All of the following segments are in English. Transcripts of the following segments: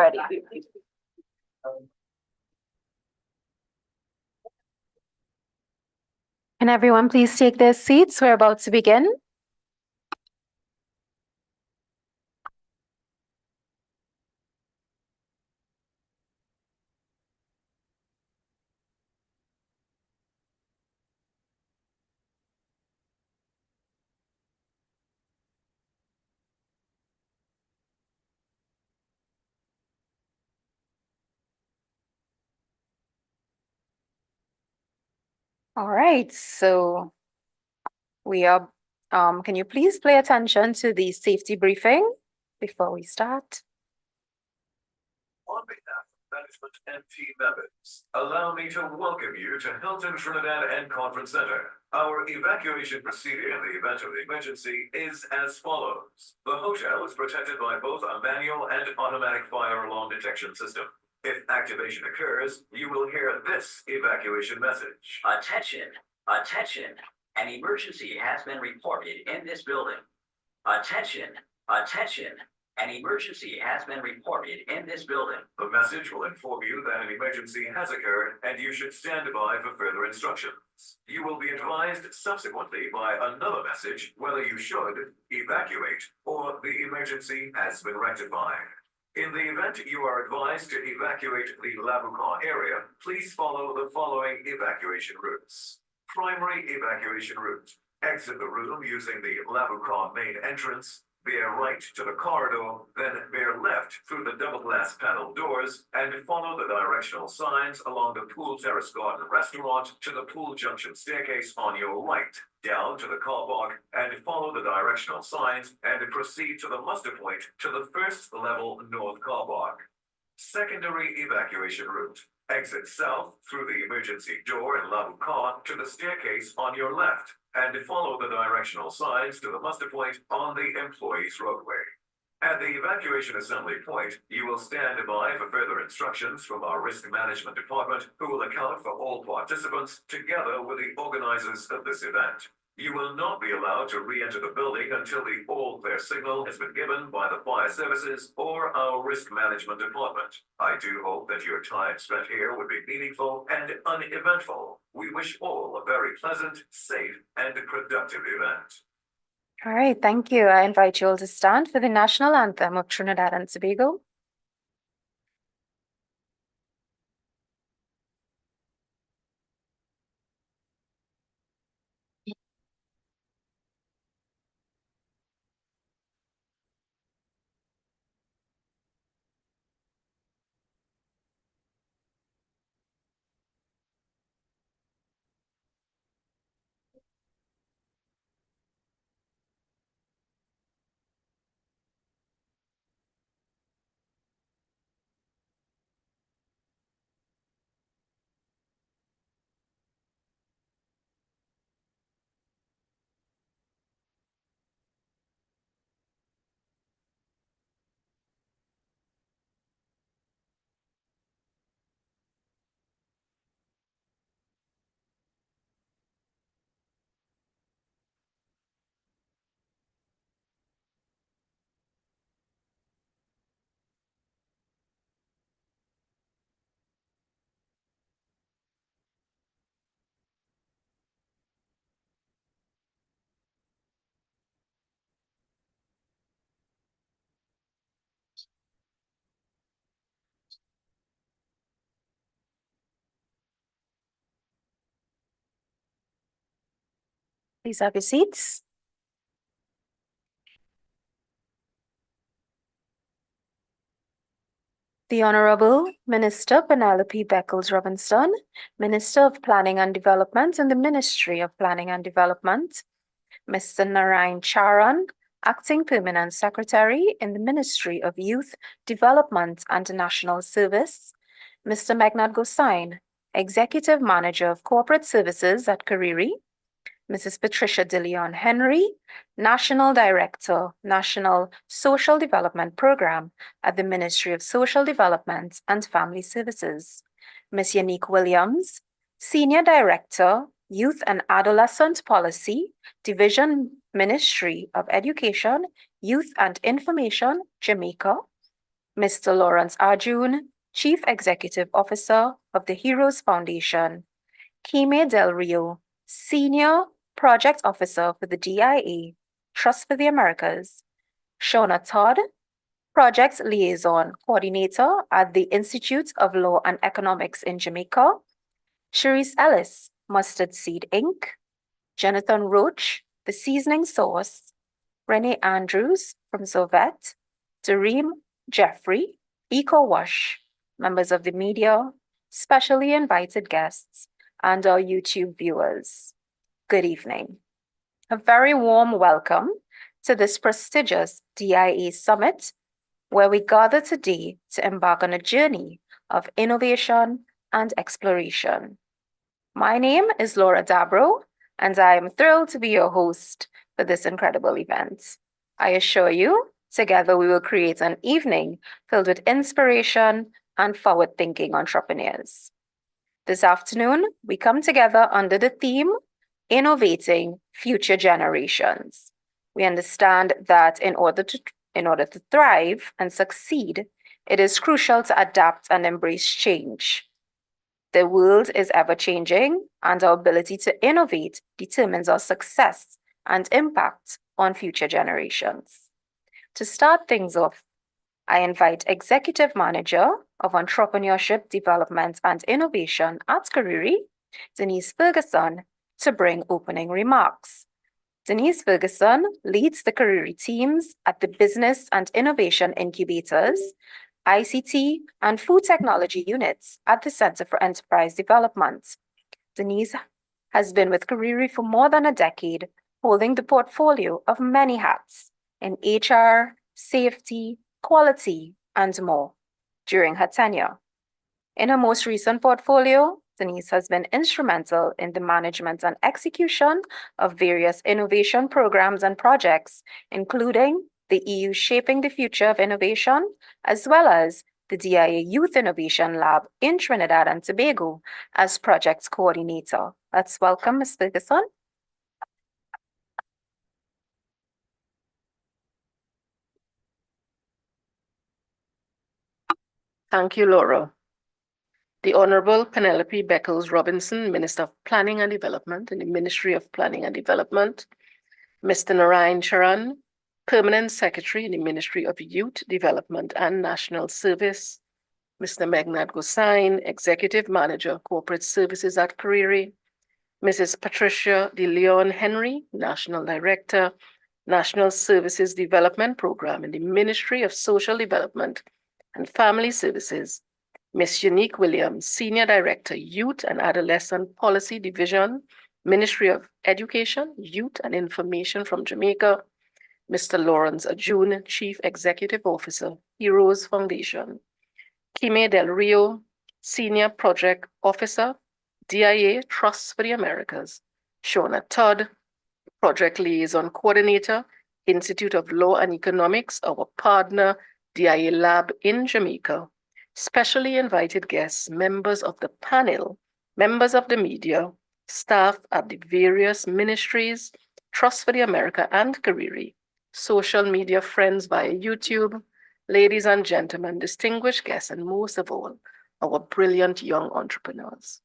ready. Can everyone please take their seats? We're about to begin. All right, so we are, can you please pay attention to the safety briefing before we start? On behalf of management and team members, allow me to welcome you to Hilton Trinidad and Conference Center. Our evacuation procedure in the event of emergency is as follows. The hotel is protected by both a manual and automatic fire alarm detection system. If activation occurs, you will hear this evacuation message. Attention, attention, an emergency has been reported in this building. Attention, attention, an emergency has been reported in this building. The message will inform you that an emergency has occurred and you should stand by for further instructions. You will be advised subsequently by another message whether you should evacuate or the emergency has been rectified. In the event you are advised to evacuate the Labucan area, please follow the following evacuation routes. Primary evacuation route. Exit the room using the Labucan main entrance, veer right to the corridor, then veer left through the double glass panel doors, and follow the directional signs along the Pool Terrace Garden restaurant to the Pool Junction staircase on your right, down to the car park, and follow the directional signs and proceed to the muster point to the first level north car park. Secondary evacuation route. Exit south through the emergency door in Labucan to the staircase on your left, and follow the directional signs to the muster point on the employees' roadway. At the evacuation assembly point, you will stand by for further instructions from our risk management department, who will account for all participants together with the organizers of this event. You will not be allowed to re-enter the building until the all clear signal has been given by the fire services or our risk management department. I do hope that your time spent here would be meaningful and uneventful. We wish all a very pleasant, safe, and productive event. All right, thank you. I invite you all to stand for the national anthem of Trinidad and Tobago. Please have your seats. The Honorable Minister Penelope Beckles-Robinson, Minister of Planning and Development in the Ministry of Planning and Development, Mr. Narayan Charan, Acting Permanent Secretary in the Ministry of Youth Development and National Service, Mr. Megnat Gosain, Executive Manager of Corporate Services at Kariri, Mrs. Patricia De Leon Henry, National Director, National Social Development Program at the Ministry of Social Development and Family Services, Ms. Yannick Williams, Senior Director, Youth and Adolescent Policy, Division Ministry of Education, Youth and Information, Jamaica, Mr. Lawrence Arjun, Chief Executive Officer of the Heroes Foundation. Kime Del Rio, Senior Project Officer for the DIA, Trust for the Americas. Shauna Todd, Project Liaison Coordinator at the Institute of Law and Economics in Jamaica. Cherise Ellis, Mustard Seed Inc. Jonathan Roach, The Seasoning Source. Renee Andrews from Zovet. Dareem Jeffrey, Eco Wash, members of the media, specially invited guests, and our YouTube viewers. Good evening. A very warm welcome to this prestigious DIA Summit, where we gather today to embark on a journey of innovation and exploration. My name is Laura Dabro, and I am thrilled to be your host for this incredible event. I assure you, together we will create an evening filled with inspiration and forward-thinking entrepreneurs. This afternoon, we come together under the theme, Innovating Future Generations. We understand that in order to thrive and succeed, it is crucial to adapt and embrace change. The world is ever changing, and our ability to innovate determines our success and impact on future generations. To start things off, I invite Executive Manager of Entrepreneurship, Development and Innovation at Kariri, Denise Ferguson, to bring opening remarks. Denise Ferguson leads the Kariri teams at the Business and Innovation Incubators, ICT, and Food Technology units at the Center for Enterprise Development. Denise has been with Kariri for more than a decade, holding the portfolio of many hats in HR, safety, quality, and more during her tenure. In her most recent portfolio, Denise has been instrumental in the management and execution of various innovation programs and projects, including the EU Shaping the Future of Innovation, as well as the DIA Youth Innovation Lab in Trinidad and Tobago as project coordinator. Let's welcome Ms. Ferguson. Thank you, Laura. The Honorable Penelope Beckles Robinson, Minister of Planning and Development in the Ministry of Planning and Development, Mr. Narayan Charan, Permanent Secretary in the Ministry of Youth Development and National Service, Mr. Megnat Gosain, Executive Manager, Corporate Services at Kariri, Mrs. Patricia De Leon Henry, National Director, National Services Development Program in the Ministry of Social Development and Family Services, Ms. Unique Williams, Senior Director, Youth and Adolescent Policy Division, Ministry of Education, Youth and Information from Jamaica, Mr. Lawrence Arjun, Chief Executive Officer, Heroes Foundation, Kime Del Rio, Senior Project Officer, DIA Trust for the Americas, Shauna Todd, Project Liaison Coordinator, Institute of Law and Economics, our partner, DIA Lab in Jamaica, specially invited guests, members of the panel, members of the media, staff at the various ministries, Trust for the America and Kariri, social media friends via YouTube, ladies and gentlemen, distinguished guests, and most of all, our brilliant young entrepreneurs.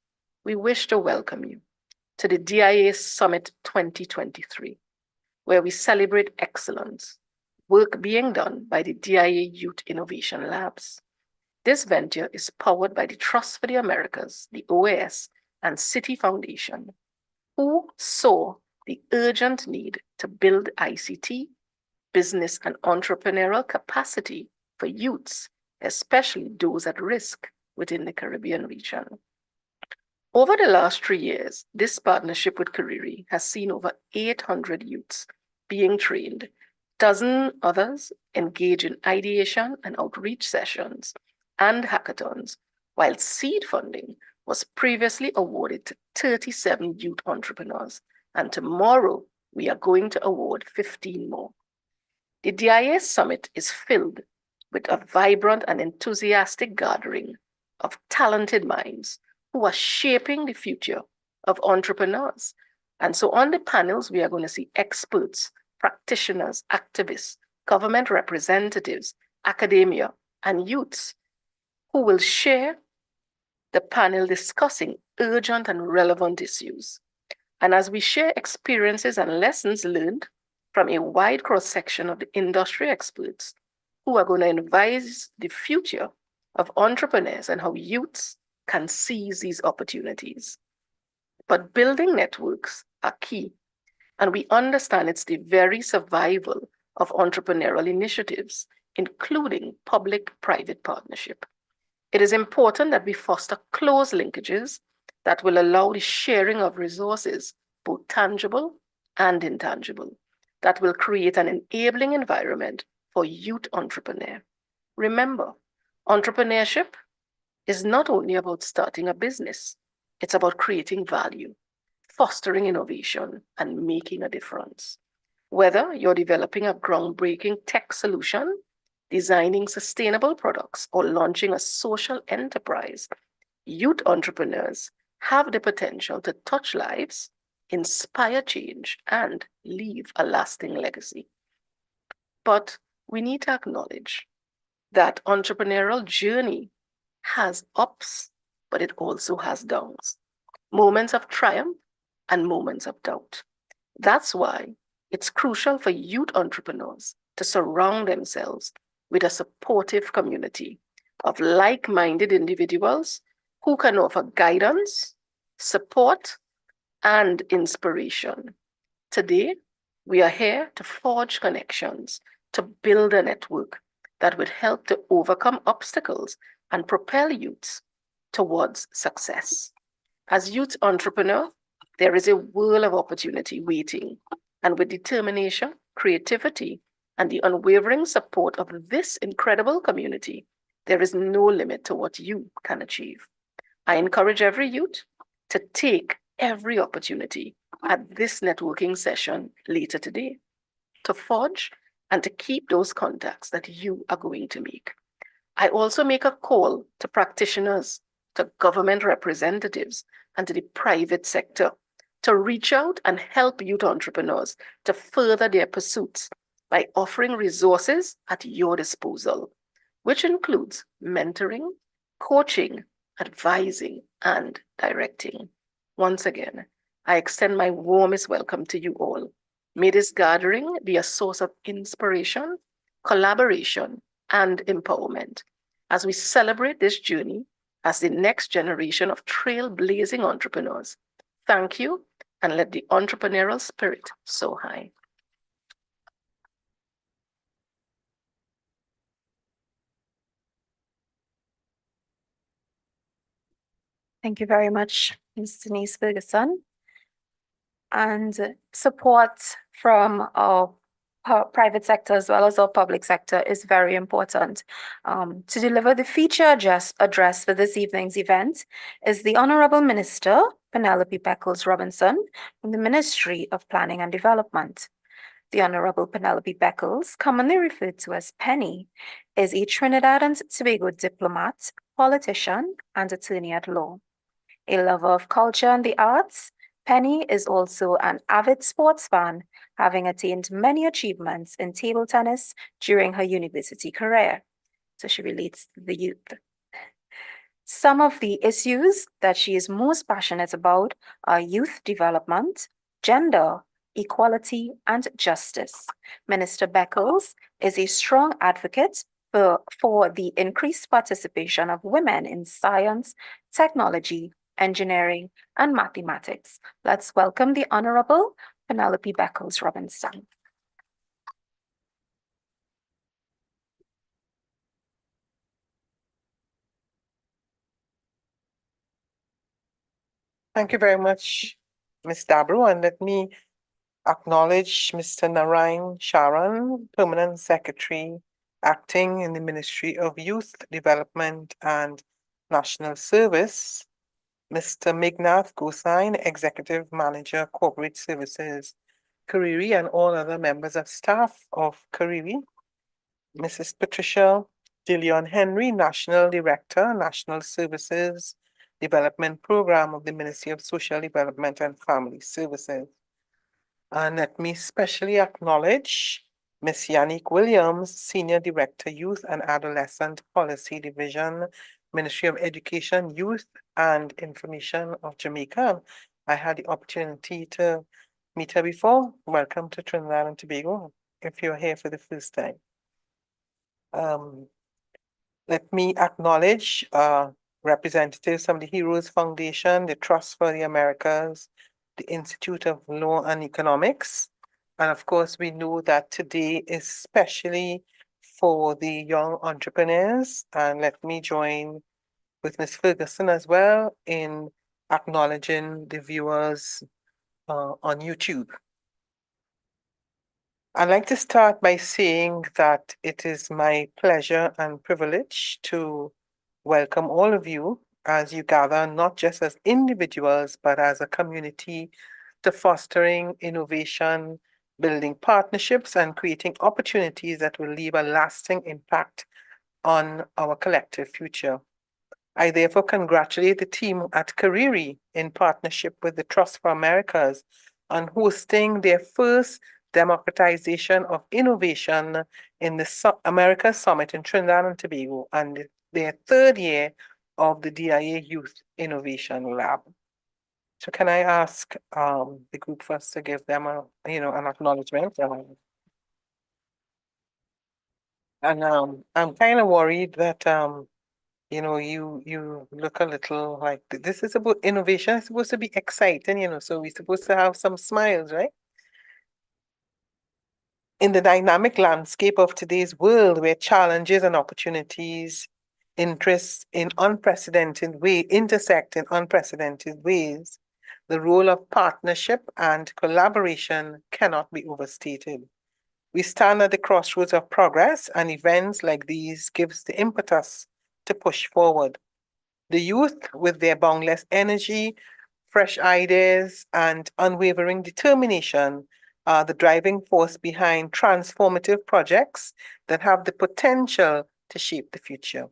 We wish to welcome you to the DIA Summit 2023, where we celebrate excellence, work being done by the DIA Youth Innovation Labs. This venture is powered by the Trust for the Americas, the OAS, and City Foundation, who saw the urgent need to build ICT, business and entrepreneurial capacity for youths, especially those at risk within the Caribbean region. Over the last 3 years, this partnership with Kariri has seen over 800 youths being trained, dozen others engage in ideation and outreach sessions and hackathons, while seed funding was previously awarded to 37 youth entrepreneurs, and tomorrow we are going to award 15 more. The DIA Summit is filled with a vibrant and enthusiastic gathering of talented minds who are shaping the future of entrepreneurs. And so on the panels, we are going to see experts, practitioners, activists, government representatives, academia, and youths who will share the panel discussing urgent and relevant issues. And as we share experiences and lessons learned from a wide cross-section of the industry experts who are going to advise the future of entrepreneurs and how youths can seize these opportunities. But building networks are key, and we understand it's the very survival of entrepreneurial initiatives, including public-private partnership. It is important that we foster close linkages that will allow the sharing of resources, both tangible and intangible, that will create an enabling environment for youth entrepreneur. Remember, entrepreneurship is not only about starting a business, it's about creating value, fostering innovation, and making a difference. Whether you're developing a groundbreaking tech solution, designing sustainable products, or launching a social enterprise, youth entrepreneurs have the potential to touch lives, inspire change, and leave a lasting legacy. But we need to acknowledge that entrepreneurial journey has ups, but it also has downs, moments of triumph and moments of doubt. That's why it's crucial for youth entrepreneurs to surround themselves with a supportive community of like-minded individuals who can offer guidance, support, and inspiration. Today, we are here to forge connections, to build a network that would help to overcome obstacles and propel youths towards success. As youth entrepreneur, there is a world of opportunity waiting, and with determination, creativity, and the unwavering support of this incredible community, there is no limit to what you can achieve. I encourage every youth to take every opportunity at this networking session later today to forge and to keep those contacts that you are going to make. I also make a call to practitioners, to government representatives, and to the private sector to reach out and help youth entrepreneurs to further their pursuits by offering resources at your disposal, which includes mentoring, coaching, advising, and directing. Once again, I extend my warmest welcome to you all. May this gathering be a source of inspiration, collaboration, and empowerment as we celebrate this journey as the next generation of trailblazing entrepreneurs. Thank you, and let the entrepreneurial spirit soar high. Thank you very much, Ms. Denise Ferguson. And support from our private sector as well as our public sector is very important. To deliver the feature address for this evening's event is the Honorable Minister, Penelope Beckles Robinson, from the Ministry of Planning and Development. The Honorable Penelope Beckles, commonly referred to as Penny, is a Trinidad and Tobago diplomat, politician, and attorney at law. A lover of culture and the arts, Penny is also an avid sports fan, having attained many achievements in table tennis during her university career. So she relates to the youth. Some of the issues that she is most passionate about are youth development, gender, equality, and justice. Minister Beckles is a strong advocate for the increased participation of women in science, technology, engineering, and mathematics. Let's welcome the Honorable Penelope Beckles Robinson. Thank you very much, Ms. Dabro, and let me acknowledge Mr. Narayan Sharan, Permanent Secretary, acting in the Ministry of Youth Development and National Service, Mr. Megnath Gosain, Executive Manager, Corporate Services, Kariri, and all other members of staff of Kariri, Mrs. Patricia DeLeon Henry, National Director, National Services Development Program of the Ministry of Social Development and Family Services. And let me especially acknowledge Ms. Yannick Williams, Senior Director, Youth and Adolescent Policy Division, Ministry of Education, Youth and Information of Jamaica. I had the opportunity to meet her before. Welcome to Trinidad and Tobago, if you're here for the first time. Let me acknowledge representatives from the Heroes Foundation, the Trust for the Americas, the Institute of Law and Economics. And of course, we know that today is especially for the young entrepreneurs. And let me join with Ms. Ferguson as well in acknowledging the viewers on YouTube. I'd like to start by saying that it is my pleasure and privilege to welcome all of you as you gather, not just as individuals, but as a community to fostering innovation, building partnerships, and creating opportunities that will leave a lasting impact on our collective future. I therefore congratulate the team at Kariri in partnership with the Trust for Americas on hosting their first democratization of innovation in the America Summit in Trinidad and Tobago and their third year of the DIA Youth Innovation Lab. So can I ask the group first to give them an acknowledgement? And I'm kind of worried that you look a little like this is about innovation. It's supposed to be exciting, so we're supposed to have some smiles, right? In the dynamic landscape of today's world, where challenges and opportunities intersect in unprecedented ways, the role of partnership and collaboration cannot be overstated. We stand at the crossroads of progress, and events like these gives the impetus to push forward. The youth, with their boundless energy, fresh ideas, and unwavering determination, are the driving force behind transformative projects that have the potential to shape the future.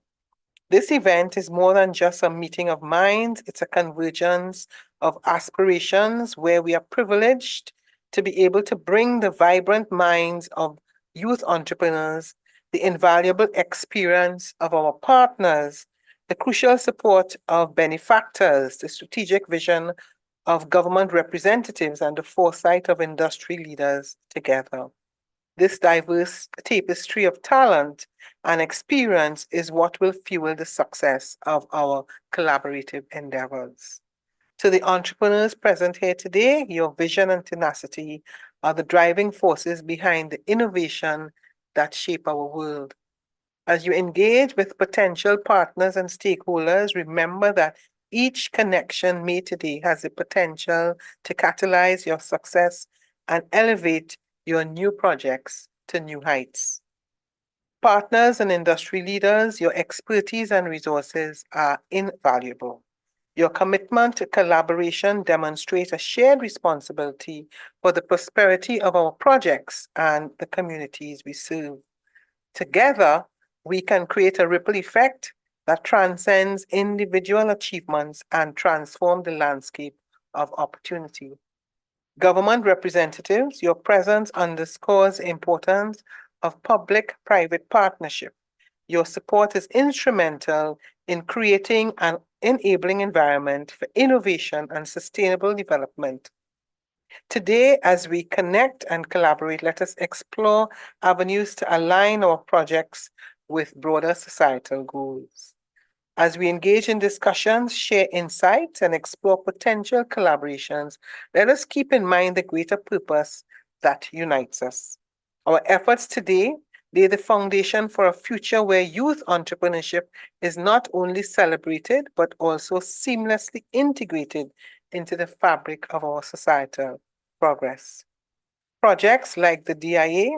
This event is more than just a meeting of minds, it's a convergence of aspirations where we are privileged to be able to bring the vibrant minds of youth entrepreneurs, the invaluable experience of our partners, the crucial support of benefactors, the strategic vision of government representatives, and the foresight of industry leaders together. This diverse tapestry of talent and experience is what will fuel the success of our collaborative endeavors. To the entrepreneurs present here today, your vision and tenacity are the driving forces behind the innovation that shape our world. As you engage with potential partners and stakeholders, remember that each connection made today has the potential to catalyze your success and elevate your new projects to new heights. Partners and industry leaders, your expertise and resources are invaluable. Your commitment to collaboration demonstrates a shared responsibility for the prosperity of our projects and the communities we serve. Together, we can create a ripple effect that transcends individual achievements and transform the landscape of opportunity. Government representatives, your presence underscores the importance of public-private partnership. Your support is instrumental in creating an enabling environment for innovation and sustainable development. Today, as we connect and collaborate, let us explore avenues to align our projects with broader societal goals. As we engage in discussions, share insights, and explore potential collaborations, let us keep in mind the greater purpose that unites us. Our efforts today lay the foundation for a future where youth entrepreneurship is not only celebrated, but also seamlessly integrated into the fabric of our societal progress. Projects like the DIA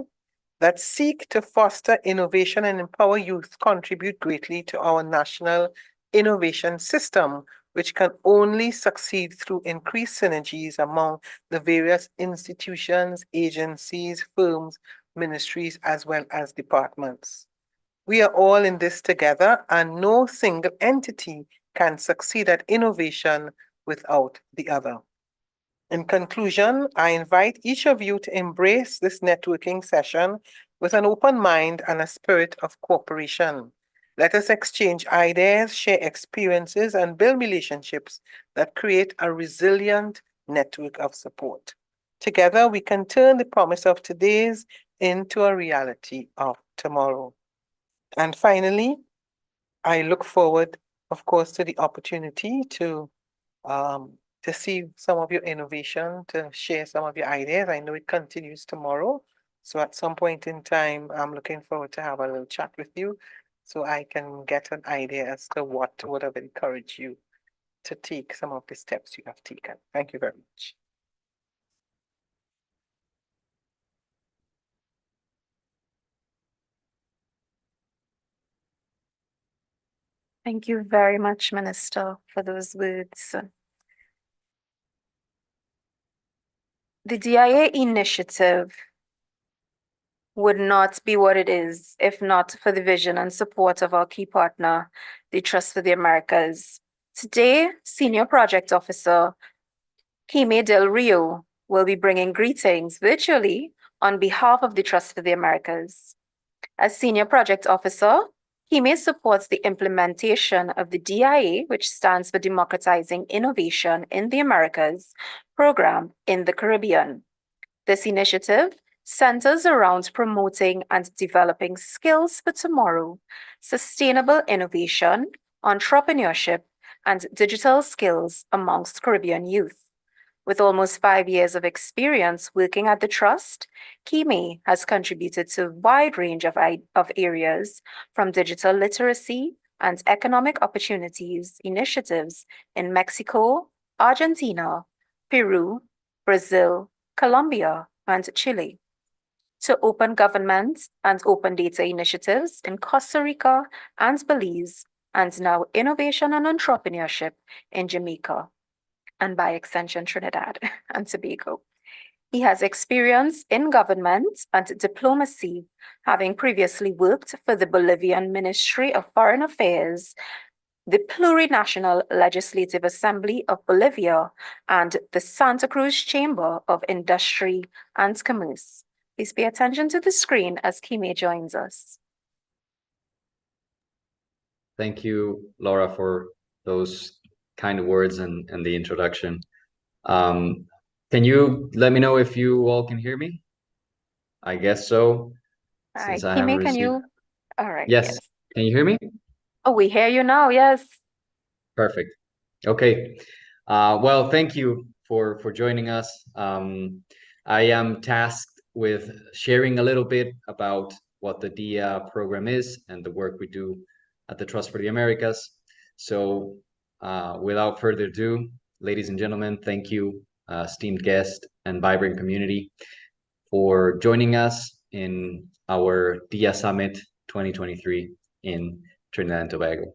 that seek to foster innovation and empower youth contribute greatly to our national innovation system, which can only succeed through increased synergies among the various institutions, agencies, firms, ministries, as well as departments. We are all in this together, and no single entity can succeed at innovation without the other. In conclusion, I invite each of you to embrace this networking session with an open mind and a spirit of cooperation. Let us exchange ideas, share experiences, and build relationships that create a resilient network of support. Together, we can turn the promise of today's into a reality of tomorrow. And finally, I look forward, of course, to the opportunity to see some of your innovation, to share some of your ideas. I know it continues tomorrow. So at some point in time, I'm looking forward to have a little chat with you so I can get an idea as to what would have encouraged you to take some of the steps you have taken. Thank you very much. Thank you very much, Minister, for those words. The DIA initiative would not be what it is if not for the vision and support of our key partner, the Trust for the Americas. Today, Senior Project Officer Kime Del Rio will be bringing greetings virtually on behalf of the Trust for the Americas. As Senior Project Officer, Kime supports the implementation of the DIA, which stands for Democratizing Innovation in the Americas, program in the Caribbean. This initiative centers around promoting and developing skills for tomorrow, sustainable innovation, entrepreneurship, and digital skills amongst Caribbean youth. With almost 5 years of experience working at the Trust, Kime has contributed to a wide range of areas, from digital literacy and economic opportunities initiatives in Mexico, Argentina, Peru, Brazil, Colombia, and Chile, to open government and open data initiatives in Costa Rica and Belize, and now innovation and entrepreneurship in Jamaica, and by extension, Trinidad and Tobago. He has experience in government and diplomacy, having previously worked for the Bolivian Ministry of Foreign Affairs, the Plurinational Legislative Assembly of Bolivia, and the Santa Cruz Chamber of Industry and Commerce. Please pay attention to the screen as Kime joins us. Thank you, Laura, for those kind words and the introduction. Can you let me know if you all can hear me? I guess so. All right, Since I haven't Kime, can received... you? All right, Yes. Can you hear me? Oh, we hear you now, yes. Perfect. Okay. Well, thank you for joining us. I am tasked with sharing a little bit about what the DIA program is and the work we do at the Trust for the Americas. So without further ado, ladies and gentlemen, thank you, esteemed guest and vibrant community, for joining us in our DIA Summit 2023 in Trinidad and Tobago.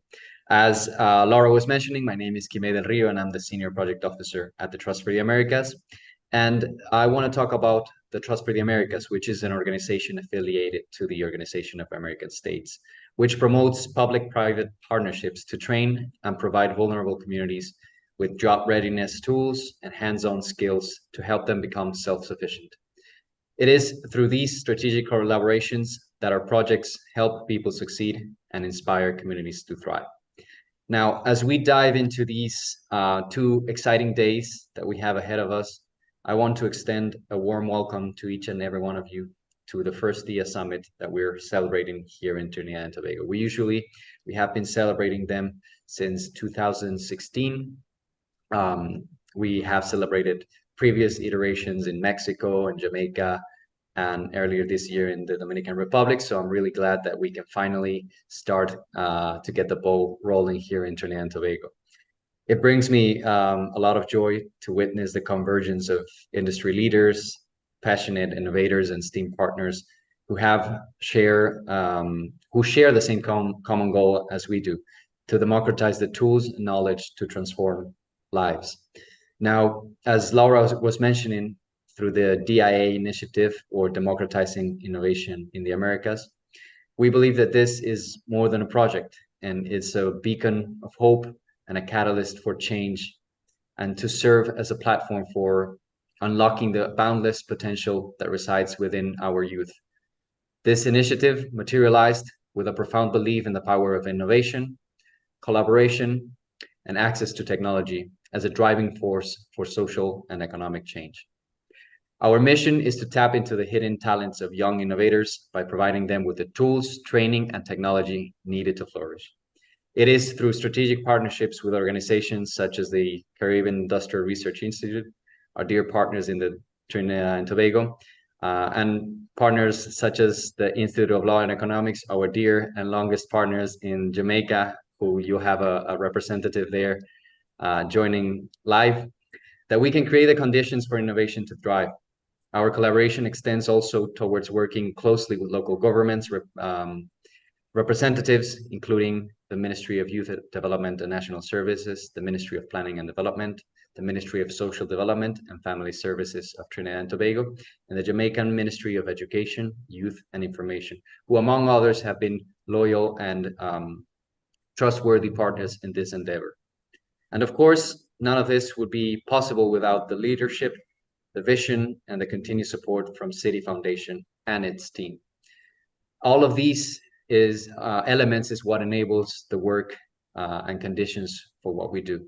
As Laura was mentioning, my name is Kime Del Rio, and I'm the Senior Project Officer at the Trust for the Americas. And I want to talk about the Trust for the Americas, which is an organization affiliated to the Organization of American States, which promotes public-private partnerships to train and provide vulnerable communities with job readiness tools and hands-on skills to help them become self-sufficient. It is through these strategic collaborations that our projects help people succeed and inspire communities to thrive. Now, as we dive into these 2 exciting days that we have ahead of us, I want to extend a warm welcome to each and every one of you to the first DIA Summit that we're celebrating here in Trinidad and Tobago. We have been celebrating them since 2016. We have celebrated previous iterations in Mexico and Jamaica, and earlier this year in the Dominican Republic. So I'm really glad that we can finally start to get the ball rolling here in Trinidad and Tobago. It brings me a lot of joy to witness the convergence of industry leaders, passionate innovators, and esteemed partners who share the same common goal as we do, to democratize the tools and knowledge to transform lives. Now, as Laura was mentioning, through the DIA initiative, or Democratizing Innovation in the Americas, we believe that this is more than a project, and it's a beacon of hope and a catalyst for change, and to serve as a platform for unlocking the boundless potential that resides within our youth. This initiative materialized with a profound belief in the power of innovation, collaboration, and access to technology as a driving force for social and economic change. Our mission is to tap into the hidden talents of young innovators by providing them with the tools, training, and technology needed to flourish. It is through strategic partnerships with organizations such as the Caribbean Industrial Research Institute, our dear partners in the Trinidad and Tobago, and partners such as the Institute of Law and Economics, our dear and longest partners in Jamaica, who you have a representative there joining live, that we can create the conditions for innovation to thrive. Our collaboration extends also towards working closely with local governments, representatives, including the Ministry of Youth Development and National Services, the Ministry of Planning and Development, the Ministry of Social Development and Family Services of Trinidad and Tobago, and the Jamaican Ministry of Education, Youth and Information, who among others have been loyal and trustworthy partners in this endeavor. And of course, none of this would be possible without the leadership, the vision, and the continued support from City Foundation and its team. All of these elements is what enables the work and conditions for what we do.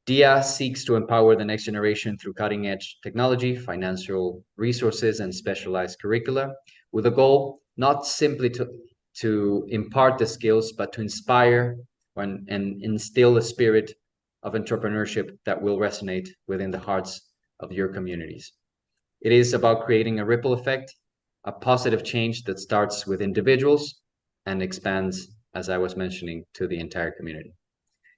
DIA seeks to empower the next generation through cutting-edge technology, financial resources, and specialized curricula, with a goal not simply to impart the skills, but to inspire and instill a spirit of entrepreneurship that will resonate within the hearts of your communities. It is about creating a ripple effect, a positive change that starts with individuals and expands, as I was mentioning, to the entire community.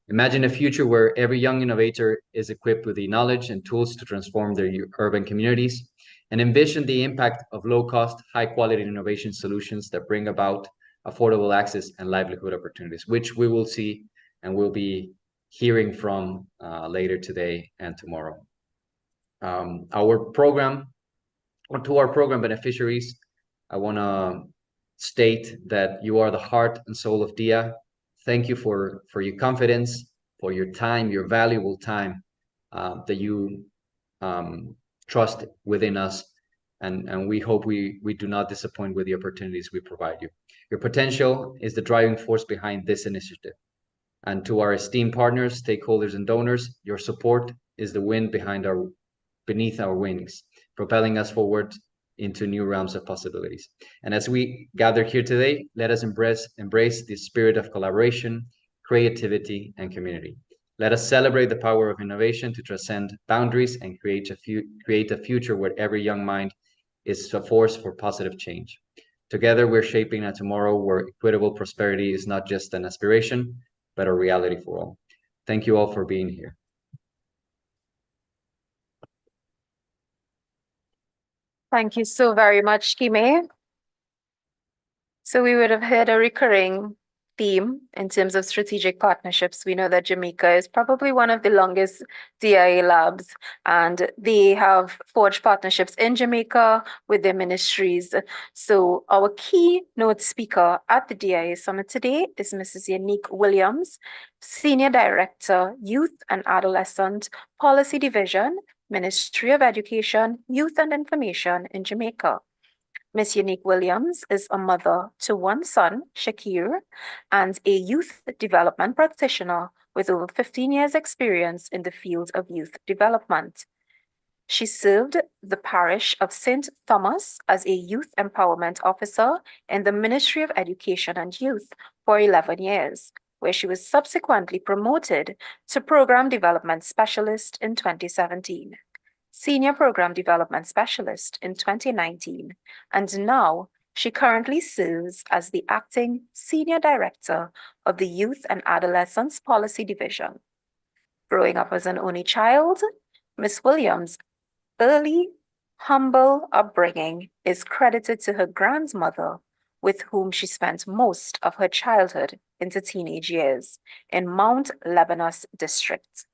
Imagine a future where every young innovator is equipped with the knowledge and tools to transform their urban communities, and envision the impact of low-cost, high-quality innovation solutions that bring about affordable access and livelihood opportunities, which we will see and will be hearing from later today and tomorrow. To our program beneficiaries, I want to state that you are the heart and soul of DIA. Thank you for your confidence, for your time, your valuable time that you trust within us. And we hope we do not disappoint with the opportunities we provide you. Your potential is the driving force behind this initiative. And to our esteemed partners, stakeholders, and donors, your support is the wind beneath our wings, propelling us forward into new realms of possibilities. And as we gather here today, let us embrace the spirit of collaboration, creativity, and community. Let us celebrate the power of innovation to transcend boundaries and create a future where every young mind is a force for positive change. Together, we're shaping a tomorrow where equitable prosperity is not just an aspiration, but a reality for all. Thank you all for being here. Thank you so very much, Kime. So we would have heard a recurring theme in terms of strategic partnerships. We know that Jamaica is probably one of the longest DIA labs, and they have forged partnerships in Jamaica with their ministries. So our keynote speaker at the DIA Summit today is Mrs. Unique Williams, Senior Director, Youth and Adolescent Policy Division, Ministry of Education, Youth and Information in Jamaica. Miss Unique Williams is a mother to one son, Shakir, and a youth development practitioner with over 15 years' experience in the field of youth development. She served the parish of St. Thomas as a youth empowerment officer in the Ministry of Education and Youth for 11 years, where she was subsequently promoted to Program Development Specialist in 2017. Senior Program Development Specialist in 2019, and now she currently serves as the Acting Senior Director of the Youth and Adolescents Policy Division. Growing up as an only child, Ms. Williams' early, humble upbringing is credited to her grandmother, with whom she spent most of her childhood into teenage years in Mount Lebanon district.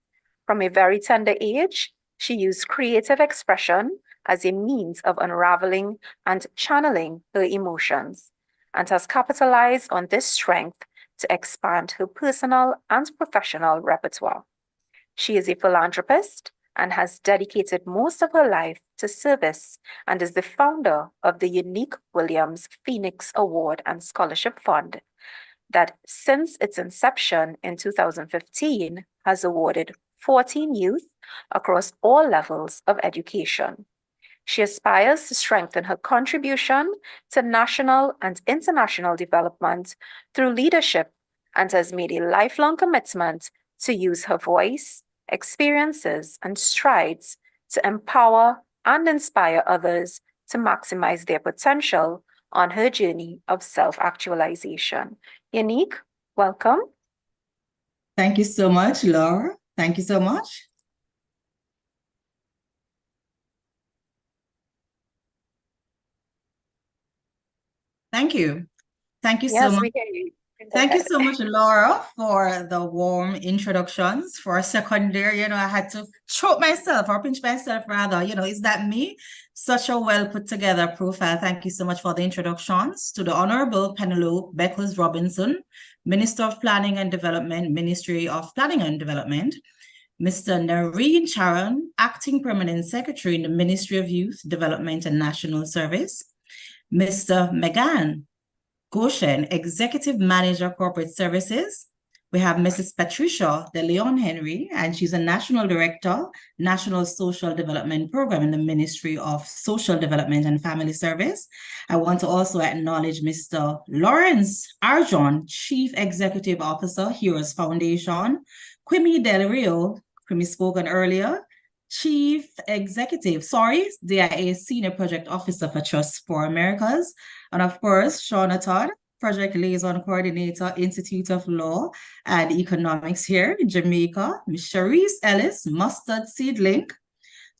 From a very tender age, she used creative expression as a means of unraveling and channeling her emotions, and has capitalized on this strength to expand her personal and professional repertoire. She is a philanthropist, and has dedicated most of her life to service and is the founder of the unique Williams Phoenix Award and Scholarship Fund that since its inception in 2015 has awarded 14 youth across all levels of education. She aspires to strengthen her contribution to national and international development through leadership and has made a lifelong commitment to use her voice, experiences, and strides to empower and inspire others to maximize their potential on her journey of self-actualization. Unique, welcome. Thank you so much, Laura. Thank you so much. Thank you. Thank you so Yes, much. we hear you. Thank you so much, Laura, for the warm introductions. For a second there, I had to choke myself or pinch myself rather. Is that me? Such a well put together profile. Thank you so much for the introductions to the Honorable Penelope Beckles Robinson, Minister of Planning and Development, Ministry of Planning and Development, Mr. Nareen Charan, Acting Permanent Secretary in the Ministry of Youth Development and National Service, Mr. Megan Goshen, Executive Manager, Corporate Services. We have Mrs. Patricia De Leon Henry, and she's a National Director, National Social Development Program in the Ministry of Social Development and Family Service. I want to also acknowledge Mr. Lawrence Arjon, Chief Executive Officer, Heroes Foundation, Kwimi Del Rio, Kwimi spoken earlier, Chief Executive, DIA Senior Project Officer for Trust for Americas, and of course, Shauna Todd, Project Liaison Coordinator, Institute of Law and Economics here in Jamaica, Ms. Sharice Ellis, Mustard Seed Link,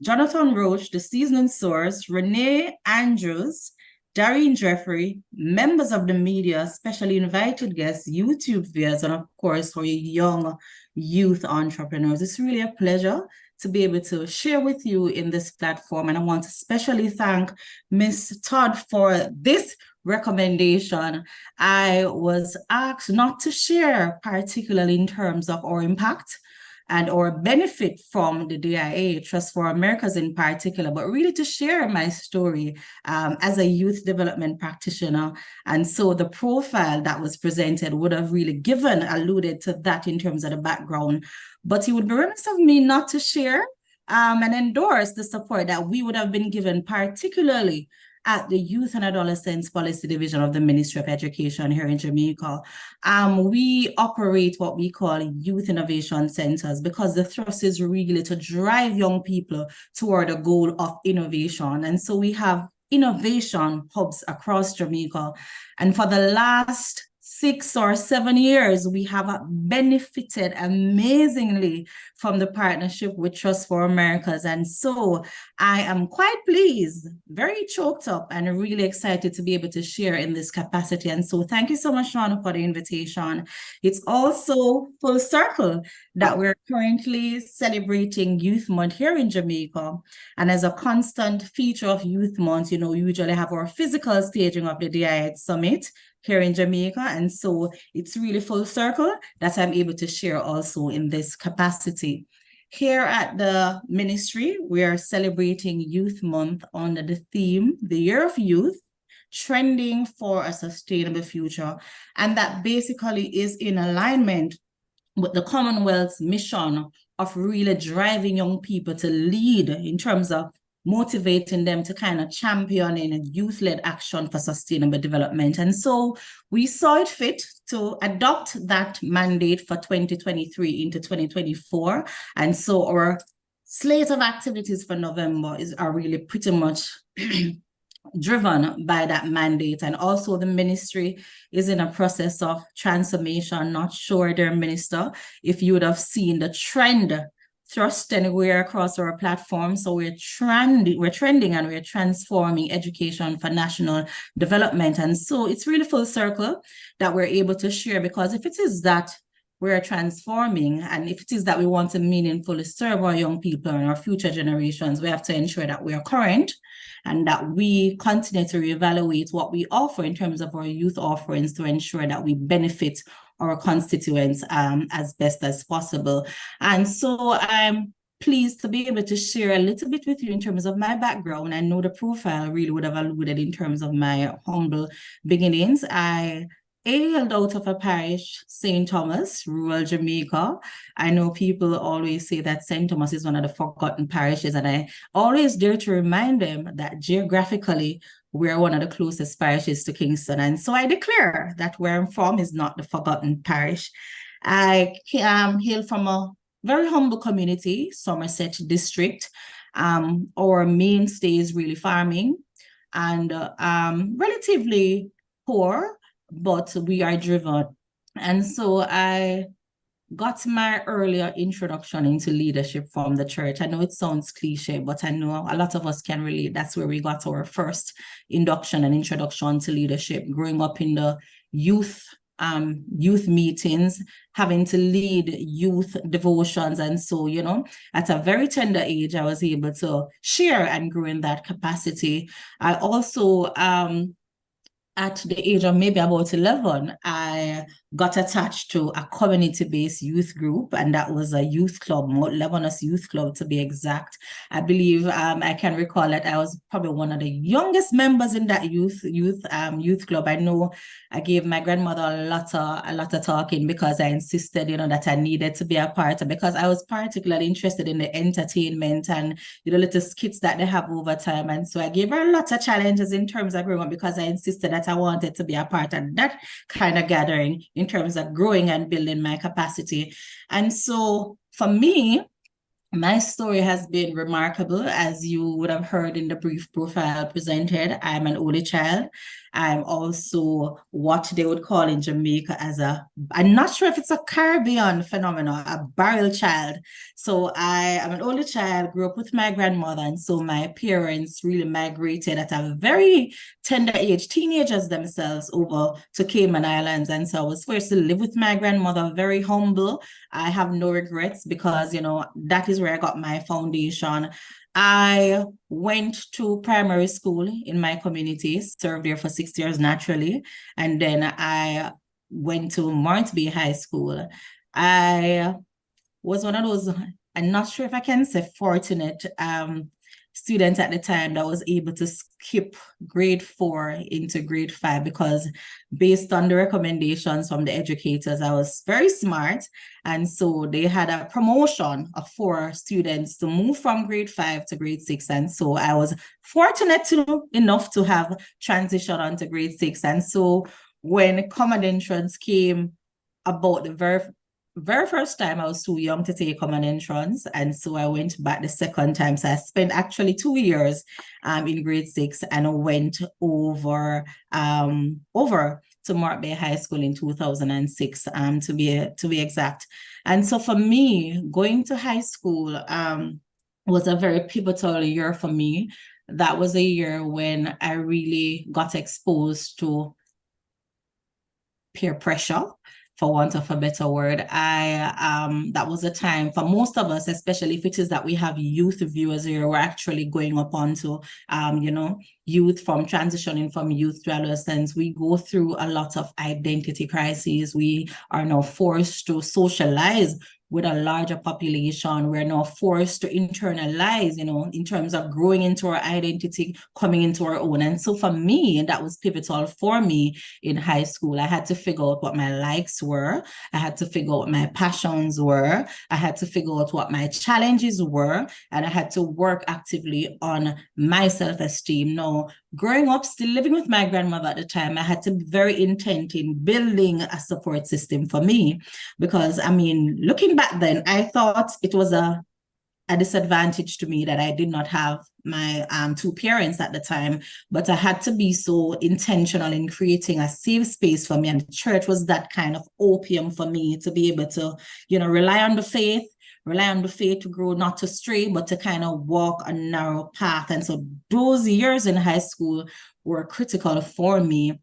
Jonathan Roach, The Seasoning Source, Renee Andrews, Darren Jeffrey, members of the media, specially invited guests, YouTube viewers, and of course, for young youth entrepreneurs. It's really a pleasure to be able to share with you in this platform. And I want to especially thank Ms. Todd for this recommendation. I was asked not to share, particularly in terms of our impact and or benefit from the DIA, Trust for Americas in particular, but really to share my story as a youth development practitioner. And so the profile that was presented would have really alluded to that in terms of the background. But it would be remiss of me not to share and endorse the support that we would have been given, particularly at the Youth and Adolescents Policy Division of the Ministry of Education here in Jamaica. We operate what we call youth innovation centers because the thrust is really to drive young people toward a goal of innovation. And so we have innovation hubs across Jamaica. And for the last 6 or 7 years, we have benefited amazingly from the partnership with Trust for Americas. And so I am quite pleased, very choked up, and really excited to be able to share in this capacity. And so thank you so much, Shauna, for the invitation. It's also full circle that we're currently celebrating Youth Month here in Jamaica. And as a constant feature of Youth Month, we usually have our physical staging of the DIA Summit here in Jamaica. And so it's really full circle that I'm able to share also in this capacity. Here at the ministry, we are celebrating Youth Month under the theme, The Year of Youth, Trending for a Sustainable Future. And that basically is in alignment with the Commonwealth's mission of really driving young people to lead in terms of motivating them to kind of champion in a youth-led action for sustainable development. And so we saw it fit to adopt that mandate for 2023 into 2024. And so our slate of activities for November are really pretty much driven by that mandate. And also the ministry is in a process of transformation. Not sure, dear minister, if you would have seen the trend thrust anywhere across our platform. So we're trending and we're transforming education for national development. And so it's really full circle that we're able to share, because if it is that we're transforming, and if it is that we want to meaningfully serve our young people and our future generations, we have to ensure that we are current and that we continue to reevaluate what we offer in terms of our youth offerings to ensure that we benefit our constituents as best as possible. And so I'm pleased to be able to share a little bit with you in terms of my background. I know the profile really would have alluded in terms of my humble beginnings. I hailed out of a parish, St. Thomas, rural Jamaica. I know people always say that St. Thomas is one of the forgotten parishes, and I always dare to remind them that geographically, we're one of the closest parishes to Kingston. And so I declare that where I'm from is not the forgotten parish. I hail from a very humble community, Somerset district. Our mainstay is really farming and relatively poor, but we are driven. And so I got my earlier introduction into leadership from the church. I know it sounds cliche, but I know a lot of us can relate. That's where we got our first induction and introduction to leadership, growing up in the youth meetings, having to lead youth devotions. And so, at a very tender age, I was able to share and grow in that capacity. I also, at the age of maybe about 11, I got attached to a community-based youth group, and that was a youth club, Mount Lebanon's Youth Club to be exact. I believe I can recall that I was probably one of the youngest members in that youth club. I know I gave my grandmother a lot of talking because I insisted, that I needed to be a part of, because I was particularly interested in the entertainment and the little skits that they have over time. And so I gave her a lot of challenges in terms of growing up because I insisted that I wanted to be a part of that kind of gathering in terms of growing and building my capacity. And so for me, my story has been remarkable. As you would have heard in the brief profile presented, I'm an only child. I'm also what they would call in Jamaica as I'm not sure if it's a Caribbean phenomenon, a barrel child. So I am an only child, grew up with my grandmother. And so my parents really migrated at a very tender age, teenagers themselves, over to Cayman Islands. And so I was forced to live with my grandmother, very humble. I have no regrets because, that is where I got my foundation. I went to primary school in my community, served there for 6 years naturally, and then I went to Morntsby High School. I was one of those, I'm not sure if I can say fortunate student at the time that was able to skip grade 4 into grade 5, because based on the recommendations from the educators, I was very smart. And so they had a promotion of 4 students to move from grade 5 to grade 6. And so I was fortunate enough to have transitioned on to grade 6. And so when common entrance came about the very first time, I was too young to take common entrance, and so I went back the second time. So I spent actually 2 years in grade 6, and I went over to Mort Bay High School in 2006 to be exact. And so for me, going to high school was a very pivotal year for me. That was a year when I really got exposed to peer pressure, for want of a better word. That was a time for most of us, especially if it is that we have youth viewers here, we're actually going up onto, youth, from transitioning from youth to adolescence. We go through a lot of identity crises. We are now forced to socialize with a larger population. We're now forced to internalize, in terms of growing into our identity, coming into our own. And so for me, that was pivotal for me in high school. I had to figure out what my likes were. I had to figure out what my passions were. I had to figure out what my challenges were. And I had to work actively on my self-esteem. Now, growing up, still living with my grandmother at the time, I had to be very intent in building a support system for me, because looking back then, I thought it was a disadvantage to me that I did not have my 2 parents at the time, but I had to be so intentional in creating a safe space for me, and the church was that kind of opium for me to be able to, rely on the faith to grow, not to stray, but to kind of walk a narrow path. And so those years in high school were critical for me.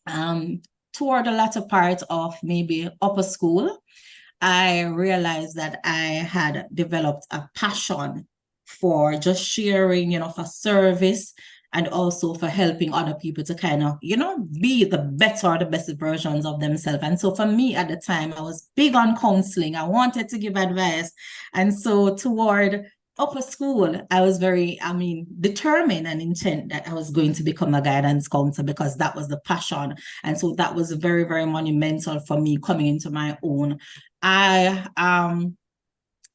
Toward the latter part of maybe upper school, I realized that I had developed a passion for just sharing, for service and also for helping other people to kind of, be the better, the best versions of themselves. And so for me at the time, I was big on counseling. I wanted to give advice. And so toward upper school, I was very, determined and intent that I was going to become a guidance counselor because that was the passion. And so that was very, very monumental for me coming into my own.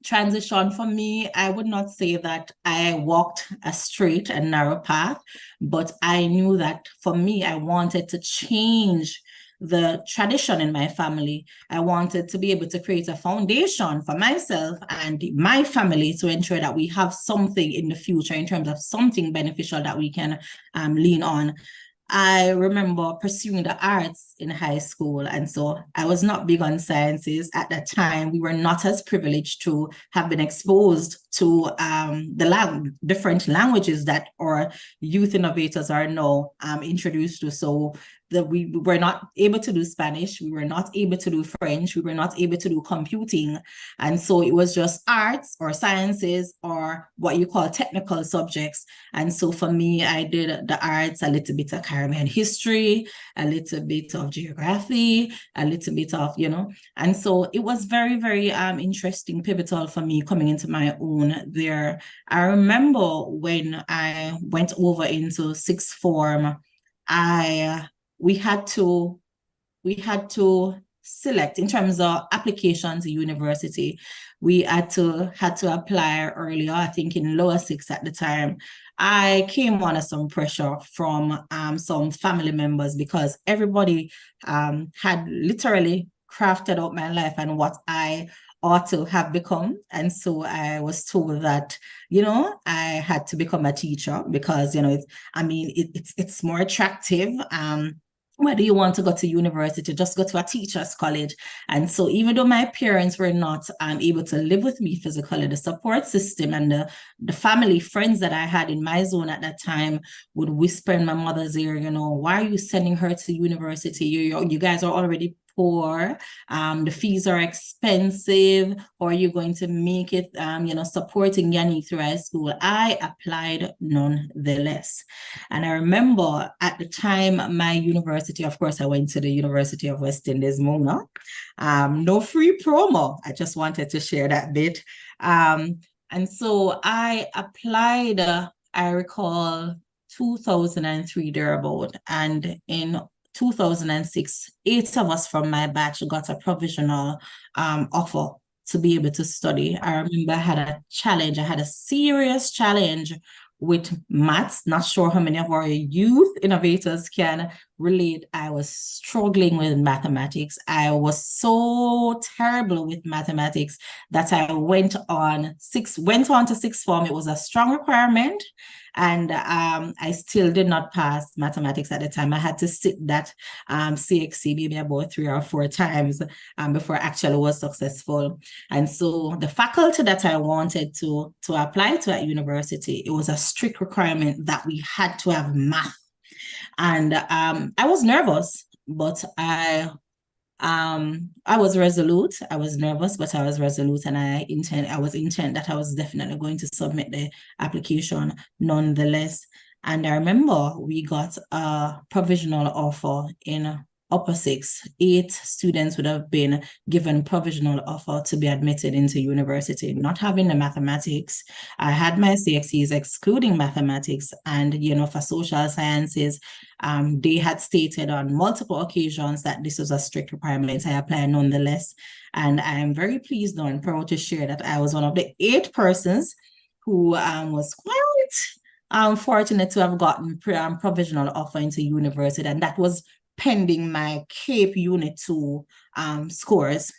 Transition for me, I would not say that I walked a straight and narrow path, but I knew that for me, I wanted to change the tradition in my family. I wanted to be able to create a foundation for myself and my family to ensure that we have something in the future in terms of something beneficial that we can lean on. I remember pursuing the arts in high school. And so I was not big on sciences at that time. We were not as privileged to have been exposed to the different languages that our youth innovators are now introduced to. So that we were not able to do Spanish, we were not able to do French, we were not able to do computing. And so it was just arts or sciences or what you call technical subjects. And so for me, I did the arts, a little bit of Caribbean history, a little bit of geography, a little bit of, and so it was very, very interesting, pivotal for me coming into my own there. I remember when I went over into sixth form, we had to select in terms of application to university. We had to apply earlier, I think in lower six at the time. I came under some pressure from some family members because everybody had literally crafted out my life and what I ought to have become. And so I was told that, I had to become a teacher because, it's more attractive. Whether you want to go to university, just go to a teacher's college. And so even though my parents were not able to live with me physically, the support system and the family friends that I had in my zone at that time would whisper in my mother's ear, why are you sending her to university? You guys are already poor, the fees are expensive, or you're going to make it, supporting Yanni through high school. I applied nonetheless. And I remember at the time, my university, of course, I went to the University of West Indies, Mona. No free promo. I just wanted to share that bit. And so I applied, I recall 2003 thereabout, and in 2006, 8 of us from my batch got a provisional offer to be able to study. I remember I had a challenge. I had a serious challenge with maths. Not sure how many of our youth innovators can relate. I was struggling with mathematics. I was so terrible with mathematics that I went on to sixth form. It was a strong requirement. And I still did not pass mathematics at the time. I had to sit that CXC maybe about 3 or 4 times before I actually was successful. And so the faculty that I wanted to apply to at university, it was a strict requirement that we had to have math. And I was nervous, but I was resolute. I was nervous, but I was resolute, and I was intent that I was definitely going to submit the application nonetheless. And I remember we got a provisional offer in upper six. 8 students would have been given provisional offer to be admitted into university, not having the mathematics. I had my CXCs excluding mathematics, and for social sciences, they had stated on multiple occasions that this was a strict requirement. I applied nonetheless, and I am very pleased now and proud to share that I was one of the 8 persons who was quite fortunate to have gotten provisional offer into university, and that was pending my CAPE Unit 2 scores.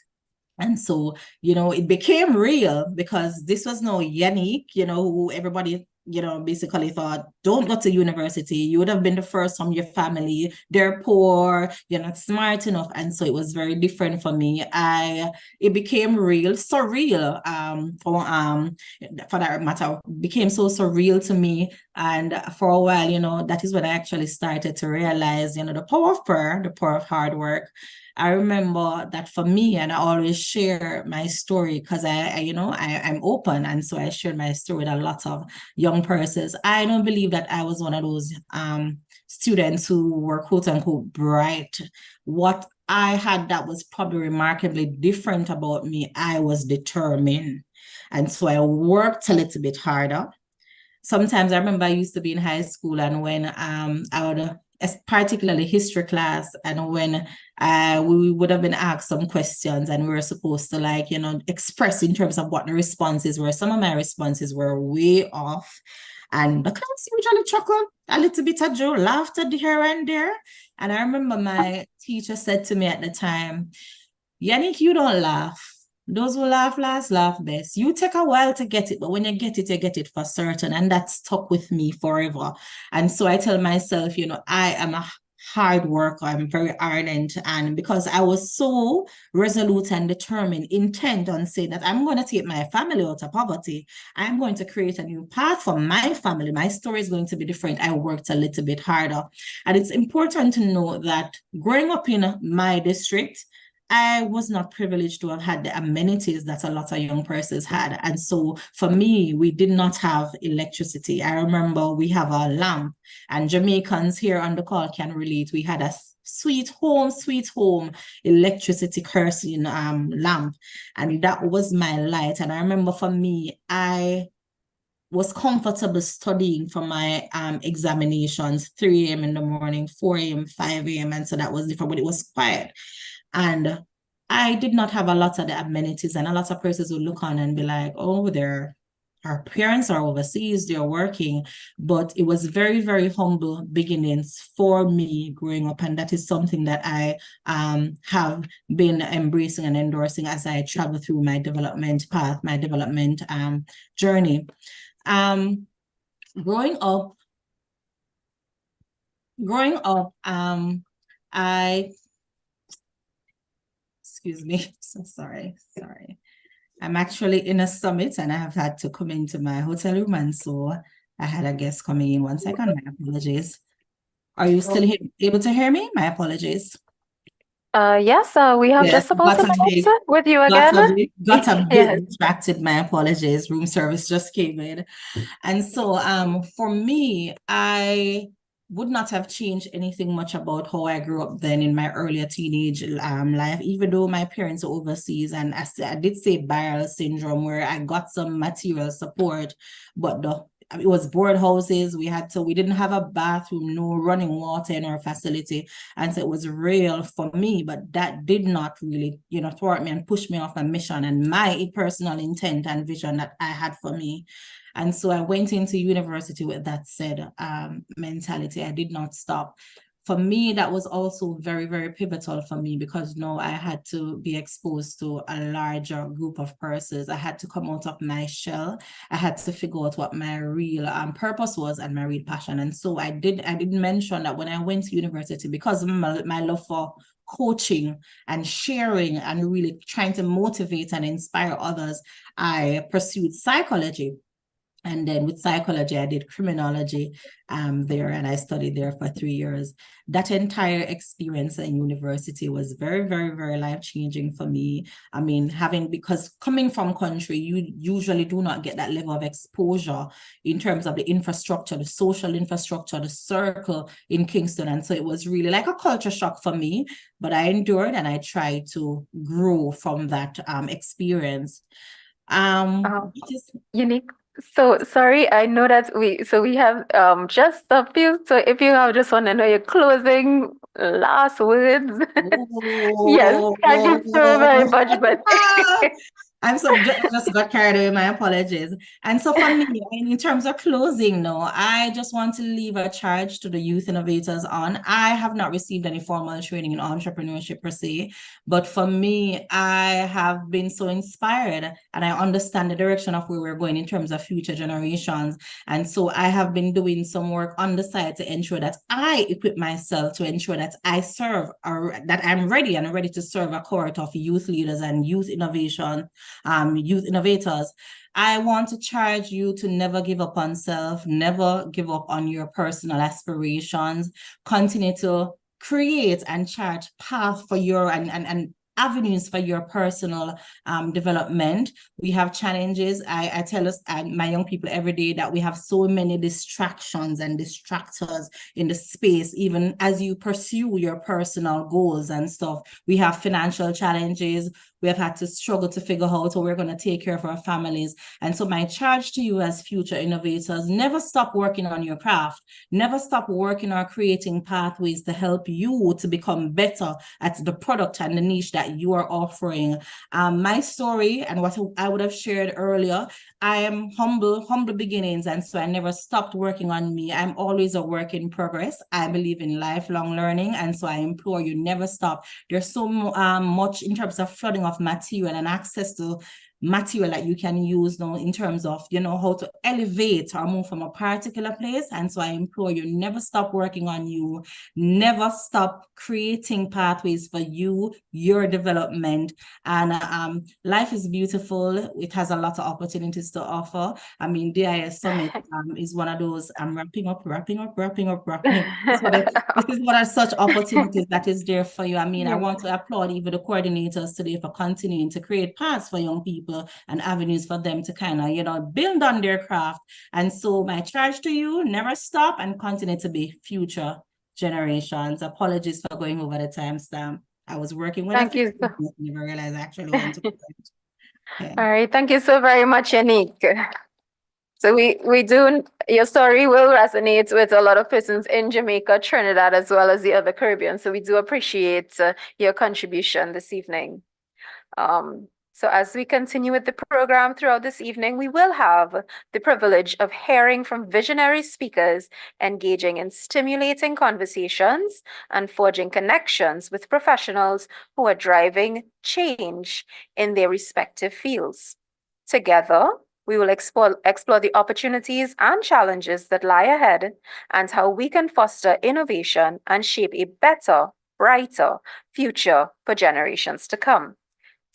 And so, it became real because this was no Yannick, who everybody, basically thought, don't go to university. You would have been the first from your family. They're poor. You're not smart enough. And so it was very different for me. It became real, surreal, for that matter, became so surreal to me. And for a while, that is when I actually started to realize, the power of prayer, the power of hard work. I remember that for me, and I always share my story because I'm open. And so I shared my story with a lot of young persons. I don't believe that I was one of those students who were quote unquote bright. What I had that was probably remarkably different about me, I was determined. And so I worked a little bit harder. Sometimes I remember I used to be in high school, and when I would, particularly history class, and when we would have been asked some questions and we were supposed to express in terms of what the responses were. Some of my responses were way off. And the class usually chuckled a little bit of joke, laughter here and there. And I remember my teacher said to me at the time, Yannick, you don't laugh. Those who laugh last laugh best. You take a while to get it, but when you get it for certain. And that stuck with me forever. And so I tell myself, I am a hard worker. I'm very ardent. And because I was so resolute and determined, intent on saying that I'm going to take my family out of poverty. I'm going to create a new path for my family. My story is going to be different. I worked a little bit harder. And it's important to know that growing up in my district, I was not privileged to have had the amenities that a lot of young persons had. And so for me, we did not have electricity. I remember we have a lamp, and Jamaicans here on the call can relate. We had a sweet home electricity kerosene lamp. And that was my light. And I remember for me, I was comfortable studying for my examinations, 3 a.m. in the morning, 4 a.m., 5 a.m. And so that was different, but it was quiet. And I did not have a lot of the amenities, and a lot of persons would look on and be like, oh, our parents are overseas, they're working. But it was very, very humble beginnings for me growing up. And that is something that I have been embracing and endorsing as I travel through my development path, my development journey. Growing up, excuse me, so sorry. I'm actually in a summit and I have had to come into my hotel room, and so I had a guest coming in. 1 second, my apologies. Are you still able to hear me? My apologies. Yes, we have just about a minute with you again. Got a bit distracted, my apologies. Room service just came in. And so for me, I would not have changed anything much about how I grew up then in my earlier teenage life, even though my parents were overseas. And I did say viral syndrome, where I got some material support, but it was board houses. We didn't have a bathroom, no running water in our facility. And so it was real for me, but that did not really, thwart me and push me off my mission and my personal intent and vision that I had for me. And so I went into university with that said mentality. I did not stop. For me, that was also very, very pivotal for me, because now I had to be exposed to a larger group of persons. I had to come out of my shell. I had to figure out what my real purpose was and my real passion. And so I did mention that when I went to university, because of my love for coaching and sharing and really trying to motivate and inspire others, I pursued psychology. And then with psychology, I did criminology there, and I studied there for 3 years. That entire experience in university was very, very, very life-changing for me. I mean, because coming from country, you usually do not get that level of exposure in terms of the infrastructure, the social infrastructure, the circle in Kingston. And so it was really like a culture shock for me, but I endured and I tried to grow from that experience. Unique. So sorry, I know that we have just a few. So if you have just want to know your closing last words. Yes, thank you so very much. But I'm so just got carried away. My apologies. And so for me, in terms of closing, no, I just want to leave a charge to the youth innovators on. I have not received any formal training in entrepreneurship per se, but for me, I have been so inspired and I understand the direction of where we're going in terms of future generations. And so I have been doing some work on the side to ensure that I equip myself to ensure that I serve, or that I'm ready to serve a cohort of youth leaders and youth innovation. Youth innovators. I want to charge you to never give up on self, never give up on your personal aspirations, continue to create and chart path for your and avenues for your personal development. We have challenges. I tell us and my young people every day that we have so many distractions and distractors in the space, even as you pursue your personal goals and stuff. We have financial challenges. We have had to struggle to figure out how we're going to take care of our families. And so my charge to you as future innovators, never stop working on your craft. Never stop working or creating pathways to help you to become better at the product and the niche that you are offering. My story and what I would have shared earlier, I am humble beginnings. And so I never stopped working on me. I'm always a work in progress. I believe in lifelong learning. And so I implore you, never stop. There's so much in terms of flooding of material and access to material that you can use now in terms of, how to elevate or move from a particular place. And so I implore you, never stop working on you, never stop creating pathways for you, your development. And life is beautiful. It has a lot of opportunities to offer. I mean, DIS Summit is one of those, I'm wrapping up. This is what are such opportunities that is there for you. I mean, I want to applaud even the coordinators today for continuing to create paths for young people and avenues for them to kind of, build on their craft. And so my charge to you, never stop and continue to be future generations. Apologies for going over the timestamp. I was working with Thank you. never realized I actually went to okay. All right. Thank you so very much, Yannick. So we do, your story will resonate with a lot of persons in Jamaica, Trinidad, as well as the other Caribbean. So we do appreciate your contribution this evening. So as we continue with the program throughout this evening, we will have the privilege of hearing from visionary speakers engaging in stimulating conversations and forging connections with professionals who are driving change in their respective fields. Together, we will explore the opportunities and challenges that lie ahead and how we can foster innovation and shape a better, brighter future for generations to come.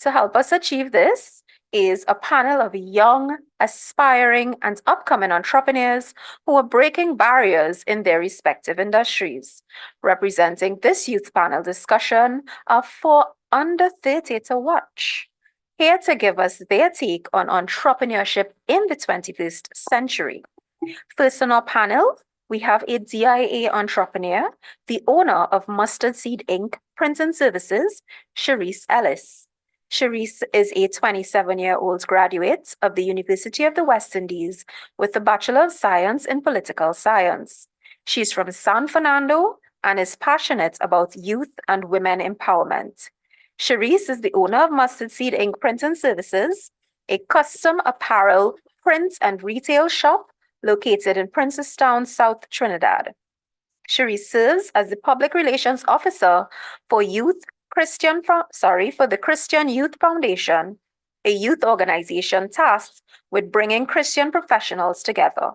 To help us achieve this is a panel of young, aspiring, and upcoming entrepreneurs who are breaking barriers in their respective industries. Representing this youth panel discussion are 4 under 30 to watch, here to give us their take on entrepreneurship in the 21st century. First on our panel, we have a DIA entrepreneur, the owner of Mustard Seed Inc. Printing Services, Cherise Ellis. Cherise is a 27-year-old graduate of the University of the West Indies with a Bachelor of Science in Political Science. She's from San Fernando and is passionate about youth and women empowerment. Cherise is the owner of Mustard Seed Inc. Printing Services, a custom apparel, print and retail shop located in Princestown, South Trinidad. Cherise serves as the Public Relations Officer for the Christian Youth Foundation, a youth organization tasked with bringing Christian professionals together.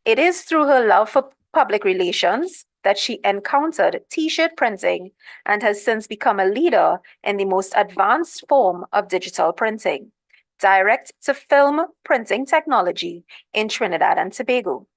It is through her love for public relations that she encountered t-shirt printing and has since become a leader in the most advanced form of digital printing, direct-to-film printing technology in Trinidad and Tobago.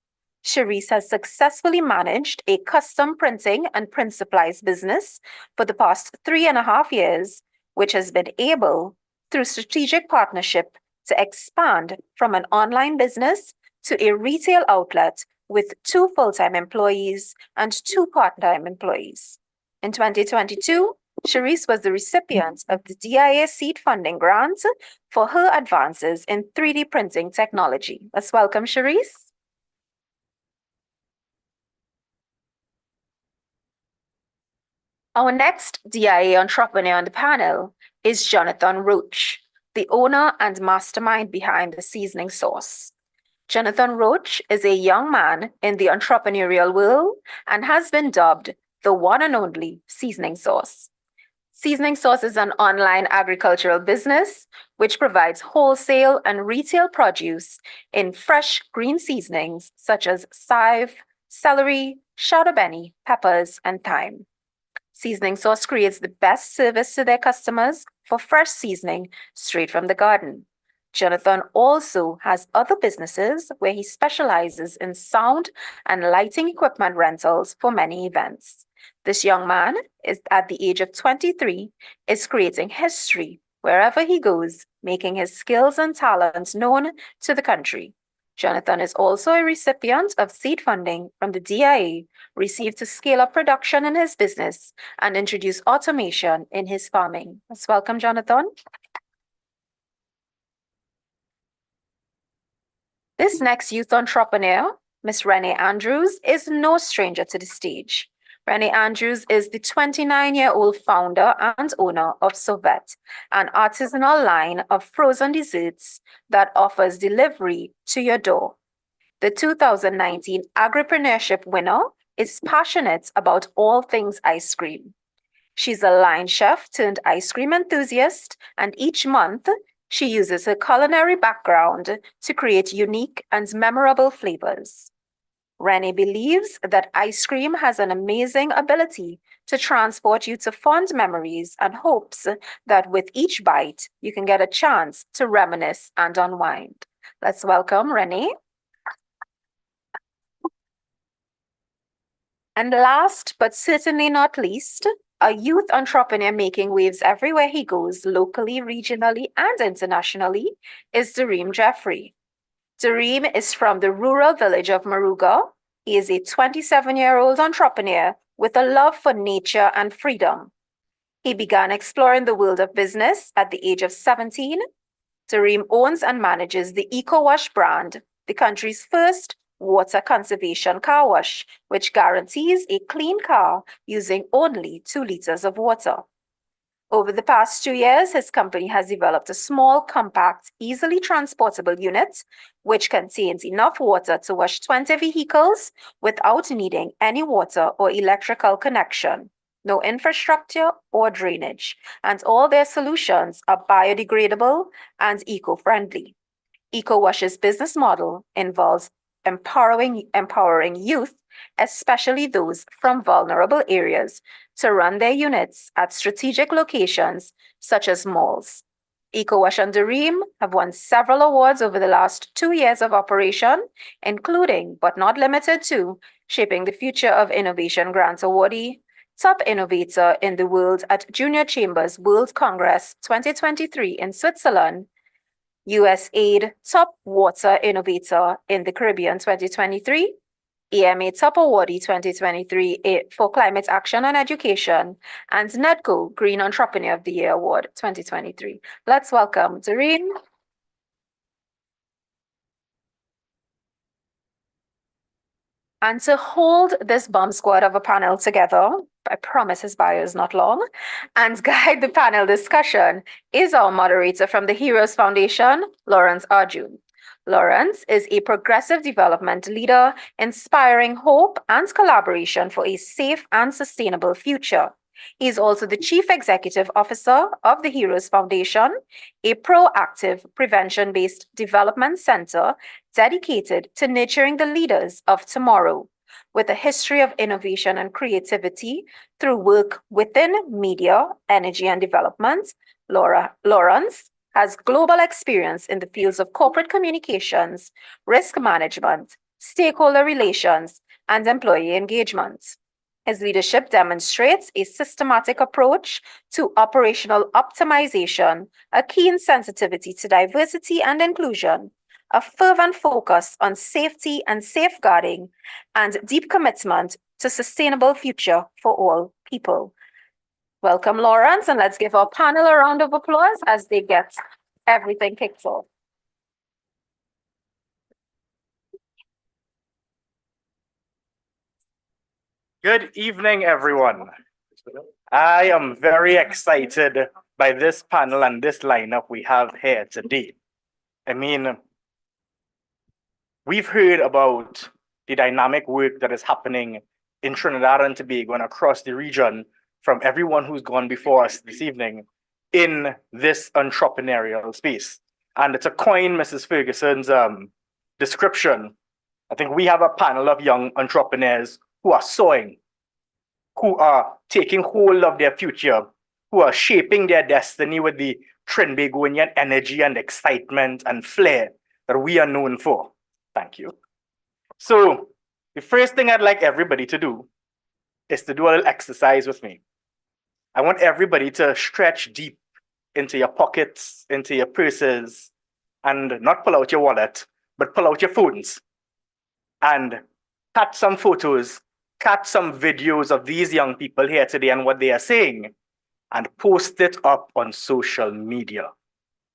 Cherise has successfully managed a custom printing and print supplies business for the past 3.5 years, which has been able, through strategic partnership, to expand from an online business to a retail outlet with 2 full-time employees and 2 part-time employees. In 2022, Cherise was the recipient of the DIA Seed Funding Grant for her advances in 3D printing technology. Let's welcome Cherise. Our next DIA entrepreneur on the panel is Jonathan Roach, the owner and mastermind behind the Seasoning Sauce. Jonathan Roach is a young man in the entrepreneurial world and has been dubbed the one and only Seasoning Sauce. Seasoning Sauce is an online agricultural business which provides wholesale and retail produce in fresh green seasonings such as chive, celery, shado beni, peppers, and thyme. Seasoning Sauce creates the best service to their customers for fresh seasoning straight from the garden. Jonathan also has other businesses where he specializes in sound and lighting equipment rentals for many events. This young man is at the age of 23 is creating history wherever he goes, making his skills and talents known to the country. Jonathan is also a recipient of seed funding from the DIA, received to scale up production in his business and introduce automation in his farming. Let's welcome Jonathan. This next youth entrepreneur, Miss Renee Andrews, is no stranger to the stage. Renee Andrews is the 29-year-old founder and owner of Sovet, an artisanal line of frozen desserts that offers delivery to your door. The 2019 Agripreneurship winner is passionate about all things ice cream. She's a line chef turned ice cream enthusiast, and each month she uses her culinary background to create unique and memorable flavors. Renee believes that ice cream has an amazing ability to transport you to fond memories and hopes that with each bite, you can get a chance to reminisce and unwind. Let's welcome Renee. And last but certainly not least, a youth entrepreneur making waves everywhere he goes, locally, regionally, and internationally, is Dareem Jeffrey. Dareem is from the rural village of Maruga. He is a 27-year-old entrepreneur with a love for nature and freedom. He began exploring the world of business at the age of 17. Dareem owns and manages the EcoWash brand, the country's first water conservation car wash, which guarantees a clean car using only 2 liters of water. Over the past 2 years, his company has developed a small, compact, easily transportable unit, which contains enough water to wash 20 vehicles without needing any water or electrical connection, no infrastructure or drainage, and all their solutions are biodegradable and eco-friendly. EcoWash's business model involves empowering youth, especially those from vulnerable areas, to run their units at strategic locations such as malls. EcoWash and Dareem have won several awards over the last 2 years of operation, including, but not limited to, Shaping the Future of Innovation Grant Awardee, Top Innovator in the World at Junior Chambers World Congress 2023 in Switzerland, USAID Top Water Innovator in the Caribbean 2023, EMA Top Awardee 2023 for Climate Action and Education, and NEDCO Green Entrepreneur of the Year Award 2023. Let's welcome Dareem. And to hold this bomb squad of a panel together, I promise his bio is not long, and guide the panel discussion is our moderator from the Heroes Foundation, Lawrence Arjun. Lawrence is a progressive development leader, inspiring hope and collaboration for a safe and sustainable future. He is also the Chief Executive Officer of the Heroes Foundation, a proactive prevention-based development center dedicated to nurturing the leaders of tomorrow. With a history of innovation and creativity through work within media, energy, and development, Lawrence has global experience in the fields of corporate communications, risk management, stakeholder relations, and employee engagement. His leadership demonstrates a systematic approach to operational optimization, a keen sensitivity to diversity and inclusion, a fervent focus on safety and safeguarding, and deep commitment to sustainable future for all people. Welcome, Lawrence, and let's give our panel a round of applause as they get everything kicked off. Good evening, everyone. I am very excited by this panel and this lineup we have here today. I mean, we've heard about the dynamic work that is happening in Trinidad and Tobago and across the region from everyone who's gone before us this evening in this entrepreneurial space. And to coin Mrs. Ferguson's description, I think we have a panel of young entrepreneurs who are soaring, who are taking hold of their future, who are shaping their destiny with the Trinbagonian energy and excitement and flair that we are known for. Thank you. So the first thing I'd like everybody to do is to do a little exercise with me. I want everybody to stretch deep into your pockets, into your purses, and not pull out your wallet, but pull out your phones and catch some photos, catch some videos of these young people here today and what they are saying, and post it up on social media.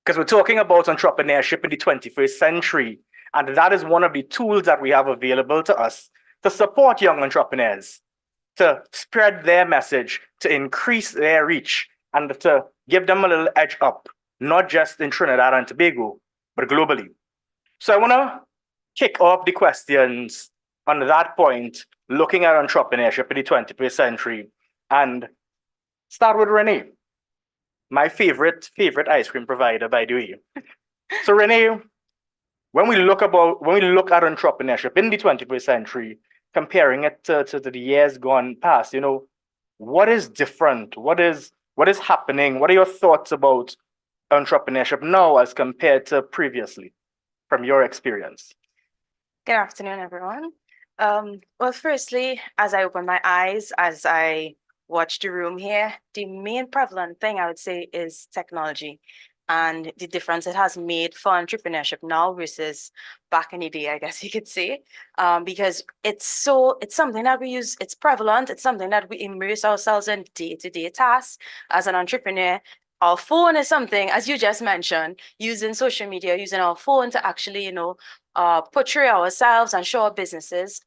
Because we're talking about entrepreneurship in the 21st century, and that is one of the tools that we have available to us to support young entrepreneurs, to spread their message, to increase their reach, and to give them a little edge up, not just in Trinidad and Tobago, but globally. So I want to kick off the questions on that point, looking at entrepreneurship in the 21st century, and start with Renee, my favorite ice cream provider, by the way. So Renee, when we look at entrepreneurship in the 21st century, comparing it to the years gone past, what is different? What is happening? What are your thoughts about entrepreneurship now as compared to previously, from your experience? Good afternoon, everyone. Well, firstly, as I open my eyes, as I watch the room here, the main prevalent thing I would say is technology and the difference it has made for entrepreneurship now versus back in the day, I guess you could say. Because it's something that we use, it's prevalent, it's something that we immerse ourselves in day-to-day tasks as an entrepreneur. Our phone is something, as you just mentioned, using social media, using our phone to actually, portray ourselves and show our businesses.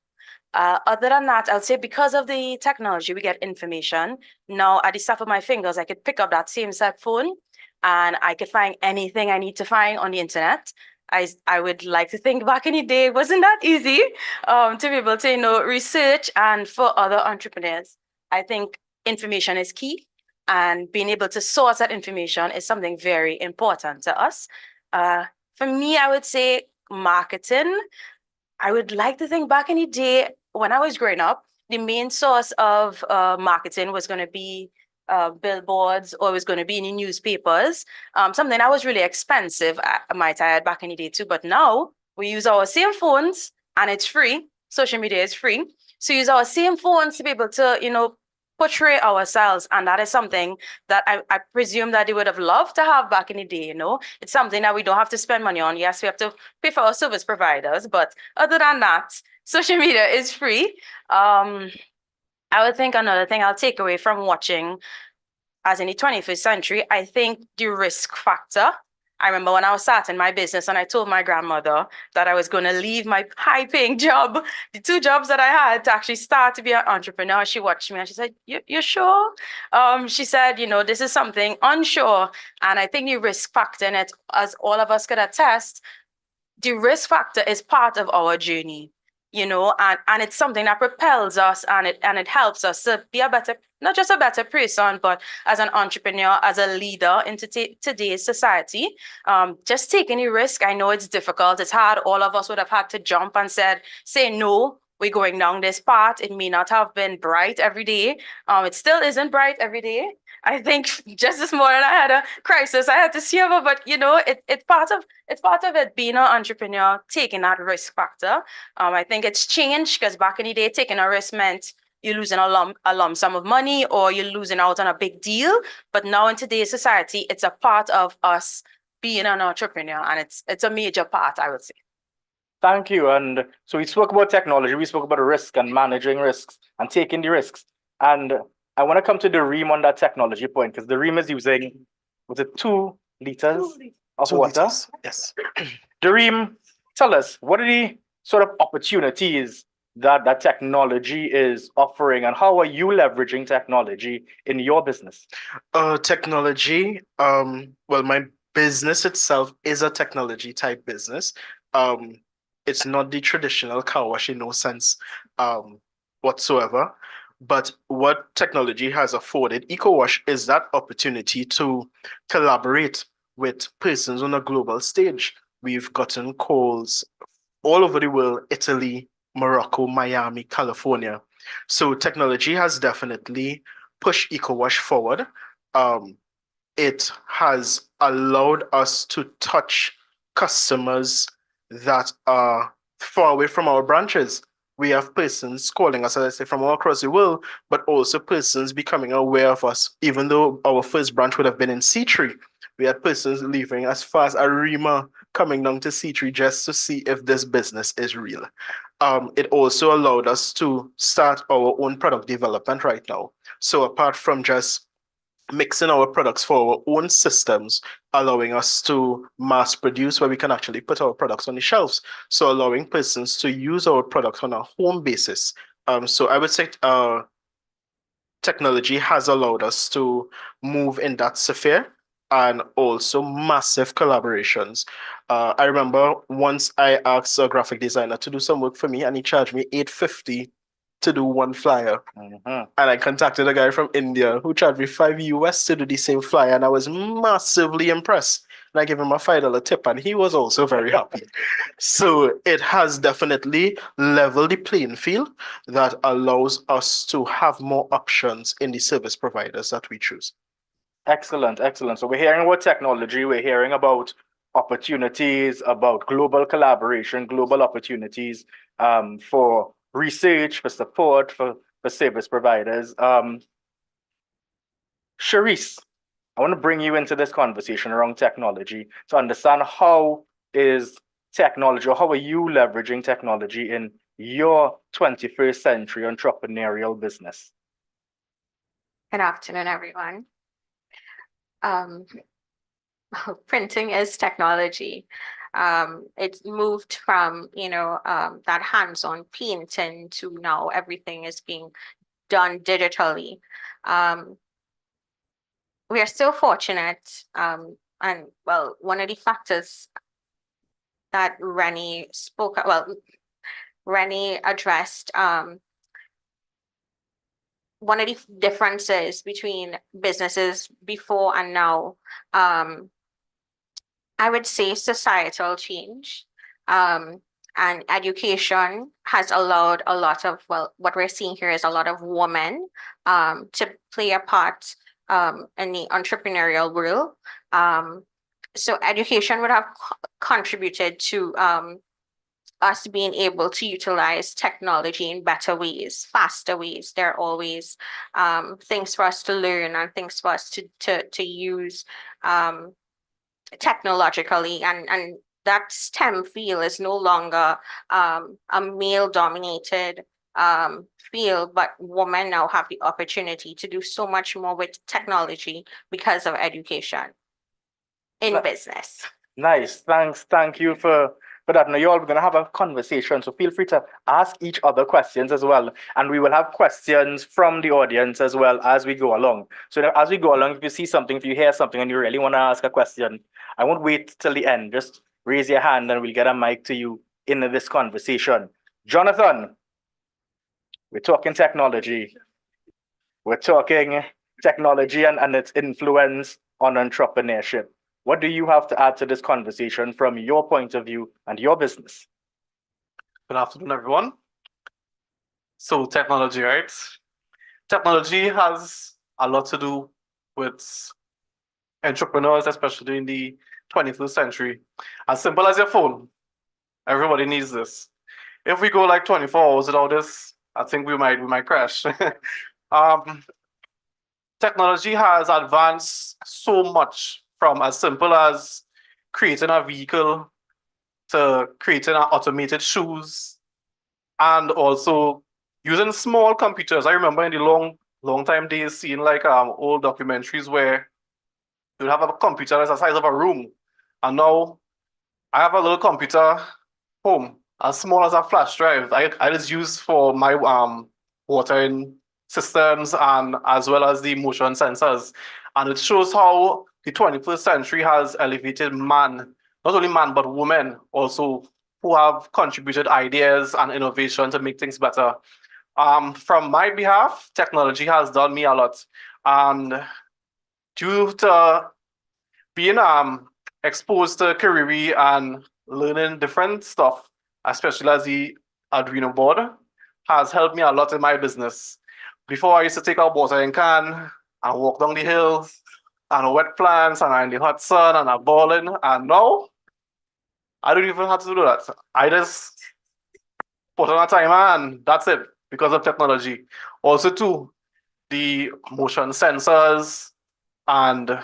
Other than that, I would say because of the technology, we get information. Now, at the snap of my fingers, I could pick up that same cell phone and I could find anything I need to find on the internet. I would like to think back in the day, it wasn't that easy to be able to, research. And for other entrepreneurs, I think information is key. And being able to source that information is something very important to us. For me, I would say marketing. I would like to think back in the day when I was growing up, the main source of marketing was going to be billboards, or it was going to be in the newspapers. Something that was really expensive, might I add, back in the day too. But now we use our same phones and it's free. Social media is free. So use our same phones to be able to, portray ourselves. And that is something that I presume that they would have loved to have back in the day. It's something that we don't have to spend money on. Yes, we have to pay for our service providers, but other than that, social media is free. I would think another thing I'll take away from watching, as in the 21st century, I think the risk factor. I remember when I was starting my business and I told my grandmother that I was going to leave my high-paying job, the two jobs that I had, to actually start to be an entrepreneur. She watched me and she said, "You're sure?" She said, this is something unsure. And I think the risk factor in it, as all of us could attest, the risk factor is part of our journey, and it's something that propels us, and it helps us to be a better, not just a better person, but as an entrepreneur, as a leader in today's society. Just taking a risk, I know it's difficult, it's hard. All of us would have had to jump and say no, we're going down this path. It may not have been bright every day. It still isn't bright every day. I think just this morning I had a crisis. I had to see over, but it's part of it being an entrepreneur, taking that risk factor. I think it's changed, because back in the day, taking a risk meant you're losing a lump sum of money, or you're losing out on a big deal. But now in today's society, it's a part of us being an entrepreneur, and it's a major part, I would say. Thank you. And so we spoke about technology, we spoke about risk and managing risks and taking the risks. And I want to come to the Ream on that technology point, because the Ream is using, was it 2 liters of water? Yes. The Ream, tell us, what are the sort of opportunities that technology is offering, and how are you leveraging technology in your business? Technology, well, my business itself is a technology type business. It's not the traditional car wash in no sense whatsoever. But what technology has afforded EcoWash is that opportunity to collaborate with persons on a global stage. We've gotten calls all over the world: Italy, Morocco, Miami, California. So technology has definitely pushed EcoWash forward. It has allowed us to touch customers that are far away from our branches. we have persons calling us, as I say, from all across the world, but also persons becoming aware of us. Even though our first branch would have been in C3, we had persons leaving as far as Arima, coming down to C3 just to see if this business is real. It also allowed us to start our own product development right now. So apart from just mixing our products for our own systems, allowing us to mass produce where we can actually put our products on the shelves. So allowing persons to use our products on a home basis. So I would say technology has allowed us to move in that sphere and also massive collaborations. I remember once I asked a graphic designer to do some work for me and he charged me $850 to do one flyer. And I contacted a guy from India who charged me $5 to do the same flyer, and I was massively impressed. And I gave him a $5 tip, and he was also very happy. So it has definitely leveled the playing field that allows us to have more options in the service providers that we choose. Excellent, excellent. So we're hearing about technology, we're hearing about opportunities, about global collaboration, global opportunities for research, for support, for service providers. Charisse, I want to bring you into this conversation around technology to understand how is technology, or how are you leveraging technology in your 21st century entrepreneurial business? Good afternoon, everyone. Printing is technology. It's moved from, that hands-on painting to now everything is being done digitally. We are so fortunate, and well, one of the factors that Rennie addressed, one of the differences between businesses before and now, I would say societal change, and education has allowed a lot of, what we're seeing here is a lot of women to play a part in the entrepreneurial world. So education would have contributed to us being able to utilize technology in better ways, faster ways. There are always things for us to learn and things for us to use technologically, and that STEM field is no longer a male-dominated field, but women now have the opportunity to do so much more with technology because of education in business. Nice. Thank you for that. Now, you all, we're going to have a conversation, so feel free to ask each other questions as well. And we will have questions from the audience as well as we go along. So as we go along, if you see something, if you hear something and you really want to ask a question, I won't wait till the end. Just raise your hand and we'll get a mic to you in this conversation. Jonathan, we're talking technology. We're talking technology and its influence on entrepreneurship. What do you have to add to this conversation from your point of view and your business? Good afternoon, everyone. So technology, right? Technology has a lot to do with entrepreneurs, especially in the 21st century. As simple as your phone. Everybody needs this. If we go like 24 hours without this, I think we might crash. Technology has advanced so much, from as simple as creating a vehicle to creating automated shoes, and also using small computers. I remember in the long time days seeing like old documentaries where you'd have a computer that's the size of a room, and now I have a little computer home as small as a flash drive. I just use for my watering systems and as well as the motion sensors. And it shows how the 21st century has elevated man, not only man, but women also, who have contributed ideas and innovation to make things better. From my behalf, technology has done me a lot. And due to being exposed to Kariri and learning different stuff, especially as the Arduino board, has helped me a lot in my business. Before, I used to take out watering can and walk down the hills and wet plants and in the hot sun and a balling. And now I don't even have to do that. I just put on a timer and that's it because of technology. Also too, the motion sensors and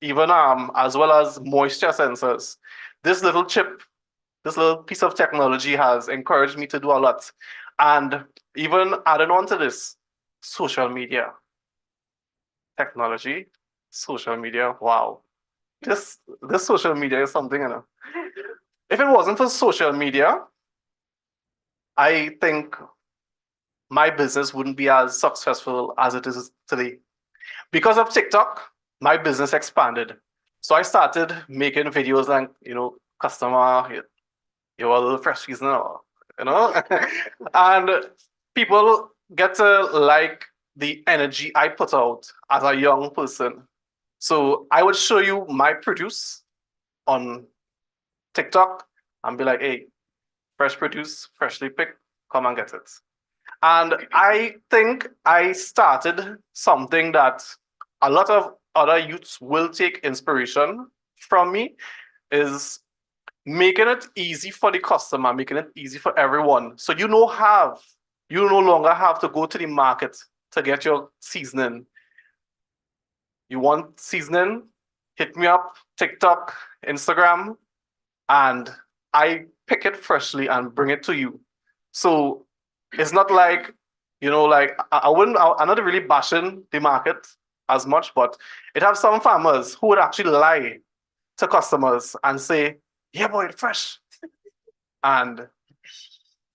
even as well as moisture sensors. This little chip, this little piece of technology has encouraged me to do a lot. And even adding on to this, social media, technology, social media, wow. This social media is something, you know. If it wasn't for social media, I think my business wouldn't be as successful as it is today. Because of TikTok, my business expanded. So I started making videos like, you know, customer, you're a little fresh now, you know? And people get to like the energy I put out as a young person. So I would show you my produce on TikTok and be like, hey, fresh produce, freshly picked, come and get it. And I think I started something that a lot of other youths will take inspiration from me is making it easy for the customer, making it easy for everyone. So you no longer have to go to the market to get your seasoning. You want seasoning? Hit me up, TikTok, Instagram, and I pick it freshly and bring it to you. So it's not like, you know, like I'm not really bashing the market as much, but it has some farmers who would actually lie to customers and say, yeah, boy, it's fresh. And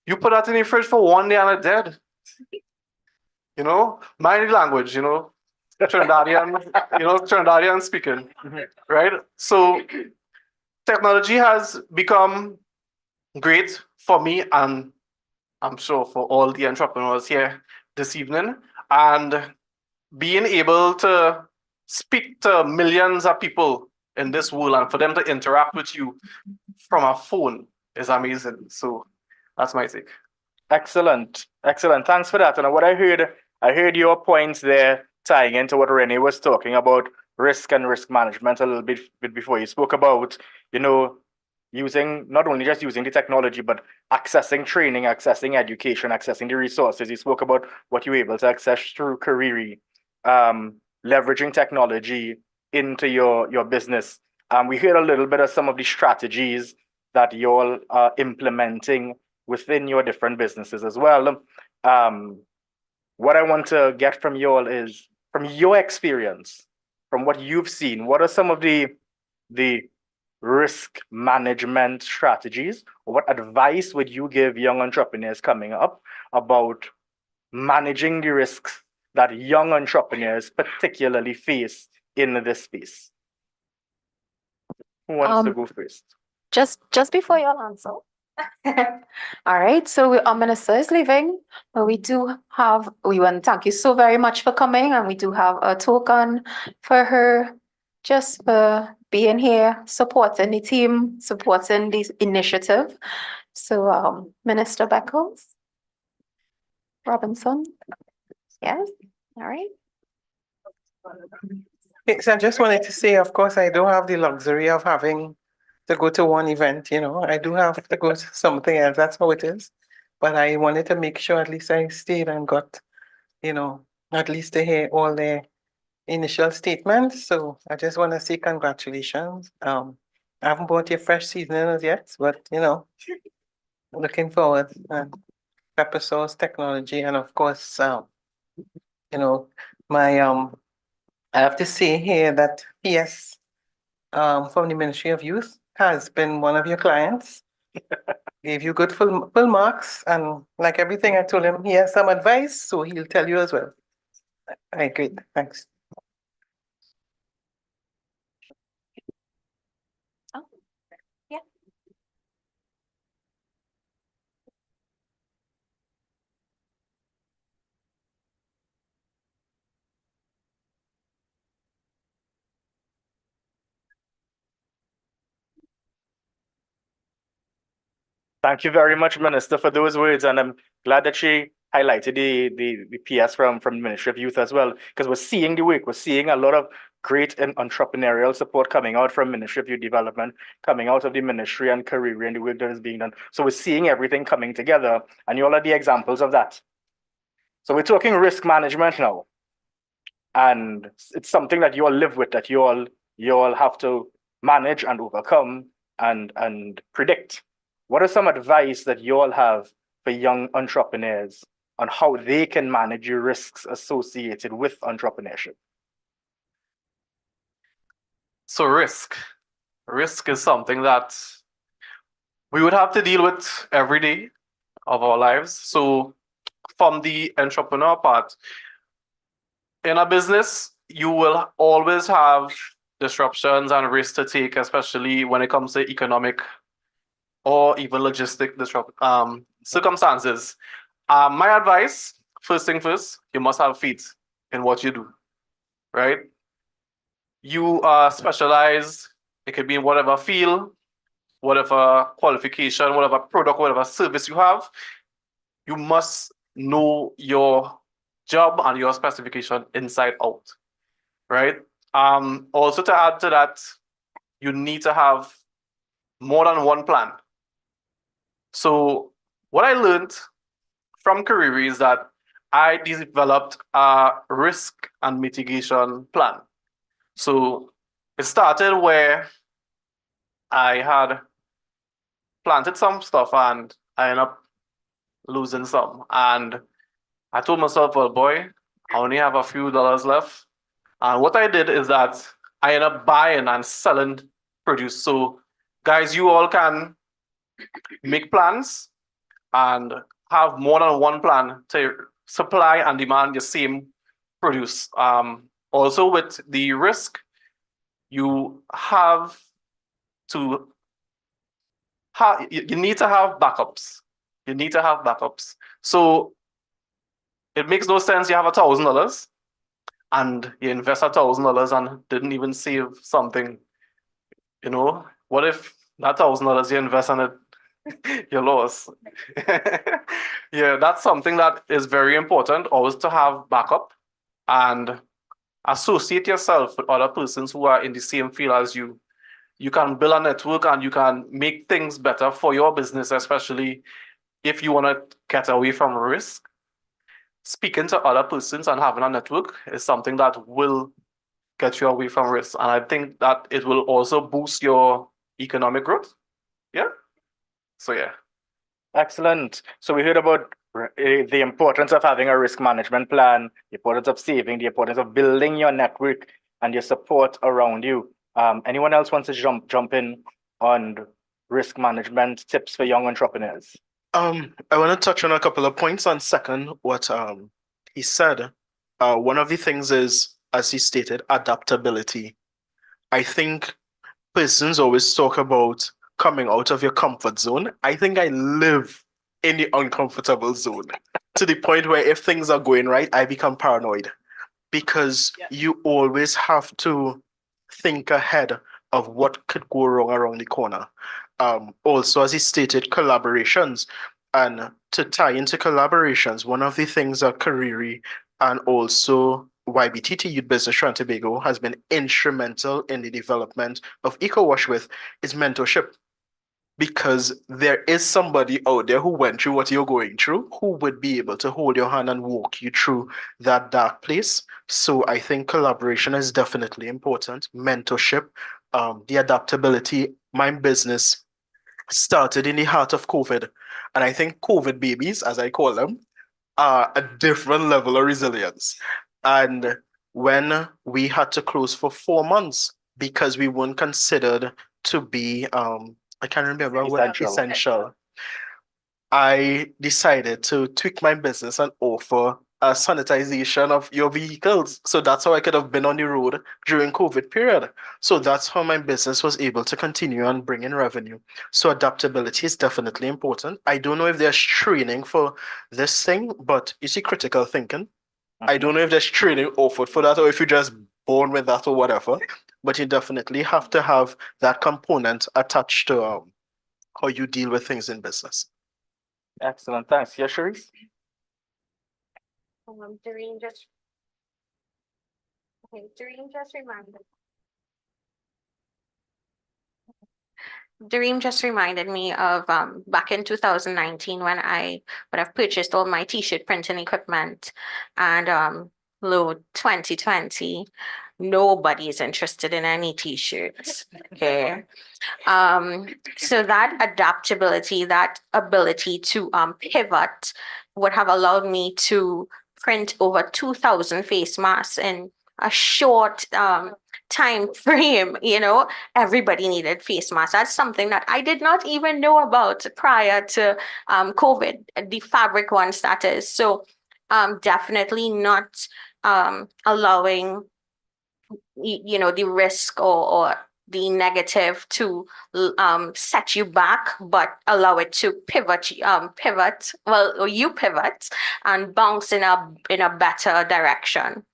you put that in your fridge for 1 day and it's dead. You know, mind the language, you know, Trinidadian speaking, right? So technology has become great for me and I'm sure for all the entrepreneurs here this evening. And being able to speak to millions of people in this world and for them to interact with you from a phone is amazing. So that's my take. Excellent. Excellent. Thanks for that. And what I heard your points there tying into what Renee was talking about risk and risk management a little bit before. You spoke about, you know, not only just using the technology, but accessing training, accessing education, accessing the resources. You spoke about what you were able to access through Kariri, leveraging technology into your business. We heard a little bit of some of the strategies that you're implementing within your different businesses as well. What I want to get from you all is, from your experience, from what you've seen, what are some of the risk management strategies, or what advice would you give young entrepreneurs coming up about managing the risks that young entrepreneurs particularly face in this space? Who wants to go first? Just before your answer. All right, so Minister is leaving, but we want to thank you so very much for coming, and we do have a token for her just for being here, supporting the team, supporting this initiative. So Minister Beckles Robinson. Yes, all right. Okay, so I just wanted to say, of course, I don't have the luxury of having to go to one event, you know. I do have to go to something else. That's how it is. But I wanted to make sure at least I stayed and got, you know, at least to hear all their initial statements. So I just want to say congratulations. I haven't bought your fresh seasonings yet, but you know, looking forward. Pepper sauce technology, and of course, you know, my I have to say here that PS from the Ministry of Youth has been one of your clients. Gave you good full marks, and like everything I told him, he has some advice, so he'll tell you as well. I agree. Thanks. Oh, yeah. Thank you very much, Minister, for those words, and I'm glad that she highlighted the PS from the Ministry of Youth as well, because we're seeing the work, we're seeing a lot of great and entrepreneurial support coming out from Ministry of Youth Development, coming out of the ministry and career and the work that is being done. So we're seeing everything coming together, and you all are the examples of that. So we're talking risk management now. And it's something that you all live with, that you all have to manage and overcome and predict. What are some advice that you all have for young entrepreneurs on how they can manage your risks associated with entrepreneurship? So risk is something that we would have to deal with every day of our lives. So from the entrepreneur part, in a business, you will always have disruptions and risks to take, especially when it comes to economic or even logistic circumstances. My advice, first thing first, you must have faith in what you do, right? You are specialized, it could be in whatever field, whatever qualification, whatever product, whatever service you have. You must know your job and your specification inside out, right? Also to add to that, you need to have more than one plan. So what I learned from Kariri is that I developed a risk and mitigation plan. So it started where I had planted some stuff and I ended up losing some. And I told myself, well, boy, I only have a few dollars left. And what I did is that I ended up buying and selling produce. So guys, you all can make plans and have more than one plan to supply and demand the same produce. Also with the risk, you have to you need to have backups. You need to have backups. So it makes no sense you have $1,000 and you invest $1,000 and didn't even save something. You know, what if that $1,000 you invest in it, you lost? Yeah, that's something that is very important, always to have backup and associate yourself with other persons who are in the same field as you. You can build a network and you can make things better for your business, especially if you want to get away from risk. Speaking to other persons and having a network is something that will get you away from risk. And I think that it will also boost your economic growth. Yeah. So yeah. Excellent. So we heard about the importance of having a risk management plan, the importance of saving, the importance of building your network and your support around you. Anyone else wants to jump in on risk management tips for young entrepreneurs? I want to touch on a couple of points on second what he said. One of the things is, as he stated, adaptability. I think persons always talk about coming out of your comfort zone. I think I live in the uncomfortable zone to the point where if things are going right, I become paranoid because you always have to think ahead of what could go wrong around the corner. Also, as he stated, collaborations. And to tie into collaborations, one of the things that Kariri and also YBTT Youth Business Trinidad and Tobago has been instrumental in the development of EcoWash with is mentorship. Because there is somebody out there who went through what you're going through, who would be able to hold your hand and walk you through that dark place. So I think collaboration is definitely important. Mentorship, the adaptability. My business started in the heart of COVID. And I think COVID babies, as I call them, are a different level of resilience. And when we had to close for 4 months because we weren't considered to be I can't remember what essential. I decided to tweak my business and offer a sanitization of your vehicles. So that's how I could have been on the road during COVID period. So that's how my business was able to continue and bring in revenue. So adaptability is definitely important. I don't know if there's training for this thing, but you see critical thinking. I don't know if there's training offered for that or if you're just born with that or whatever, but you definitely have to have that component attached to how you deal with things in business. Excellent. Thanks. Yeah, Sharice? Doreen, just Dream just reminded me of back in 2019 when I would have purchased all my t-shirt printing equipment, and lo 2020, nobody is interested in any t-shirts. Okay. So that adaptability, that ability to pivot would have allowed me to print over 2,000 face masks in a short time frame. Everybody needed face masks. That's something that I did not even know about prior to COVID, the fabric ones that is. So definitely not allowing the risk or the negative to set you back, but allow it to pivot. Well, or you pivot and bounce in a better direction.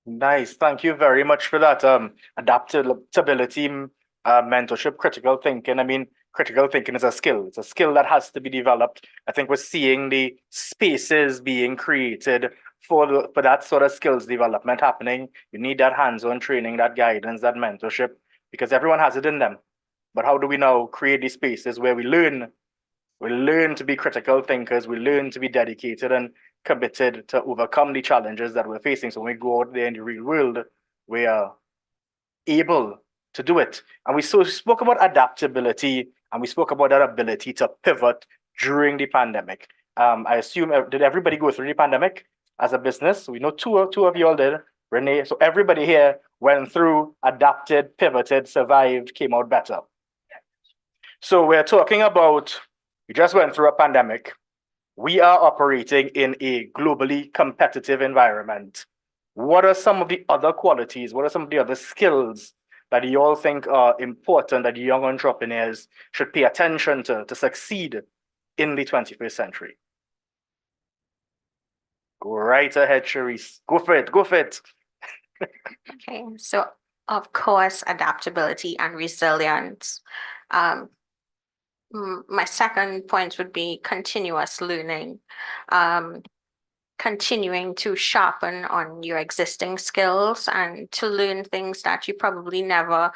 Nice. Thank you very much for that. Adaptability, mentorship, critical thinking. I mean, critical thinking is a skill. It's a skill that has to be developed. I think we're seeing the spaces being created for that sort of skills development happening. You need that hands-on training, that guidance, that mentorship, because everyone has it in them. But how do we now create these spaces where we learn to be critical thinkers, we learn to be dedicated and committed to overcome the challenges that we're facing. So when we go out there in the real world, we are able to do it. And we spoke about adaptability, and we spoke about that ability to pivot during the pandemic. I assume, did everybody go through the pandemic as a business? We know two of you all did, Renee. So everybody here went through, adapted, pivoted, survived, came out better. So we're talking about, we just went through a pandemic. We are operating in a globally competitive environment. What are some of the other qualities? What are some of the other skills that you all think are important that young entrepreneurs should pay attention to succeed in the 21st century? Go right ahead, Cherise. Go for it. Go for it. Okay, so of course, adaptability and resilience. My second point would be continuous learning. Continuing to sharpen on your existing skills and to learn things that you probably never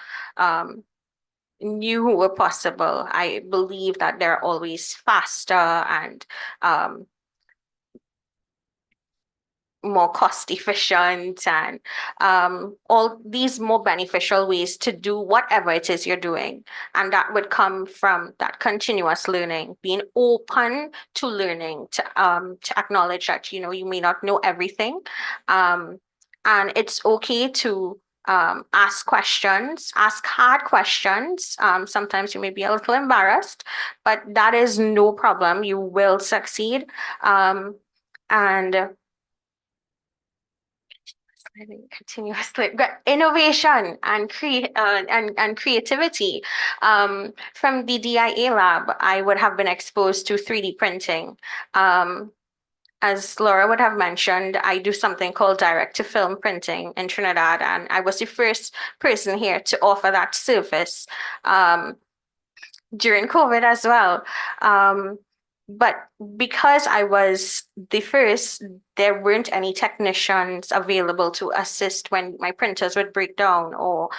knew were possible. I believe that they're always faster and more cost efficient and all these more beneficial ways to do whatever it is you're doing. And that would come from that continuous learning, being open to learning, to acknowledge that, you may not know everything. And it's okay to ask questions, ask hard questions. Sometimes you may be a little embarrassed, but that is no problem. You will succeed. And continuously innovation and creativity. From the DIA lab, I would have been exposed to 3D printing. As Laura would have mentioned, I do something called direct to film printing in Trinidad, and I was the first person here to offer that service during COVID as well. But because I was the first, there weren't any technicians available to assist when my printers would break down, or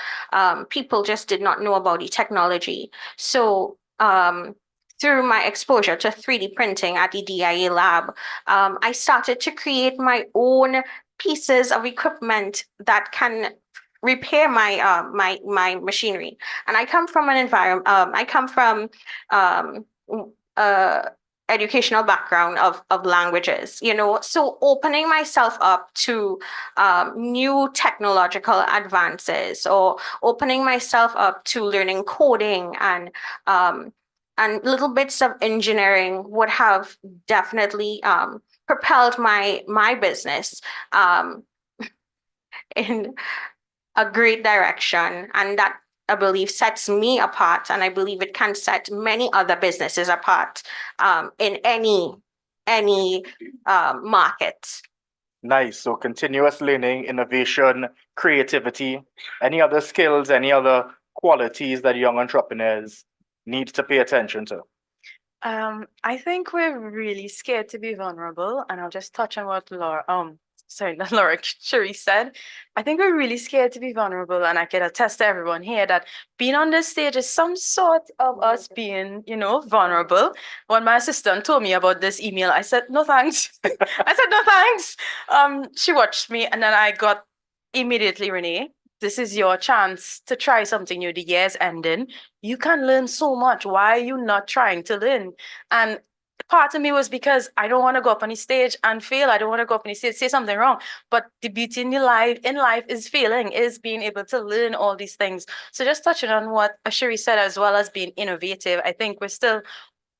people just did not know about the technology. So through my exposure to 3D printing at the DIA lab, I started to create my own pieces of equipment that can repair my machinery. And I come from an environment, I come from educational background of languages, so opening myself up to new technological advances, or opening myself up to learning coding and little bits of engineering would have definitely propelled my business in a great direction. And that, I believe, sets me apart, and I believe it can set many other businesses apart in any market. Nice. So continuous learning, innovation, creativity. Any other skills, any other qualities that young entrepreneurs need to pay attention to? I think we're really scared to be vulnerable, and I'll just touch on what Laura sorry, not Laura, Cherie said, I think we're really scared to be vulnerable. And I can attest to everyone here that being on this stage is some sort of us being, vulnerable. When my assistant told me about this email, I said, no thanks. I said, no thanks. She watched me and then I got immediately, Renee, this is your chance to try something new. The year's ending. You can learn so much. Why are you not trying to learn? And part of me was because I don't want to go up on the stage and fail. I don't want to go up on the stage, say something wrong. But the beauty in life is failing, is being able to learn all these things. So just touching on what Ashiri said, as well as being innovative, I think we're still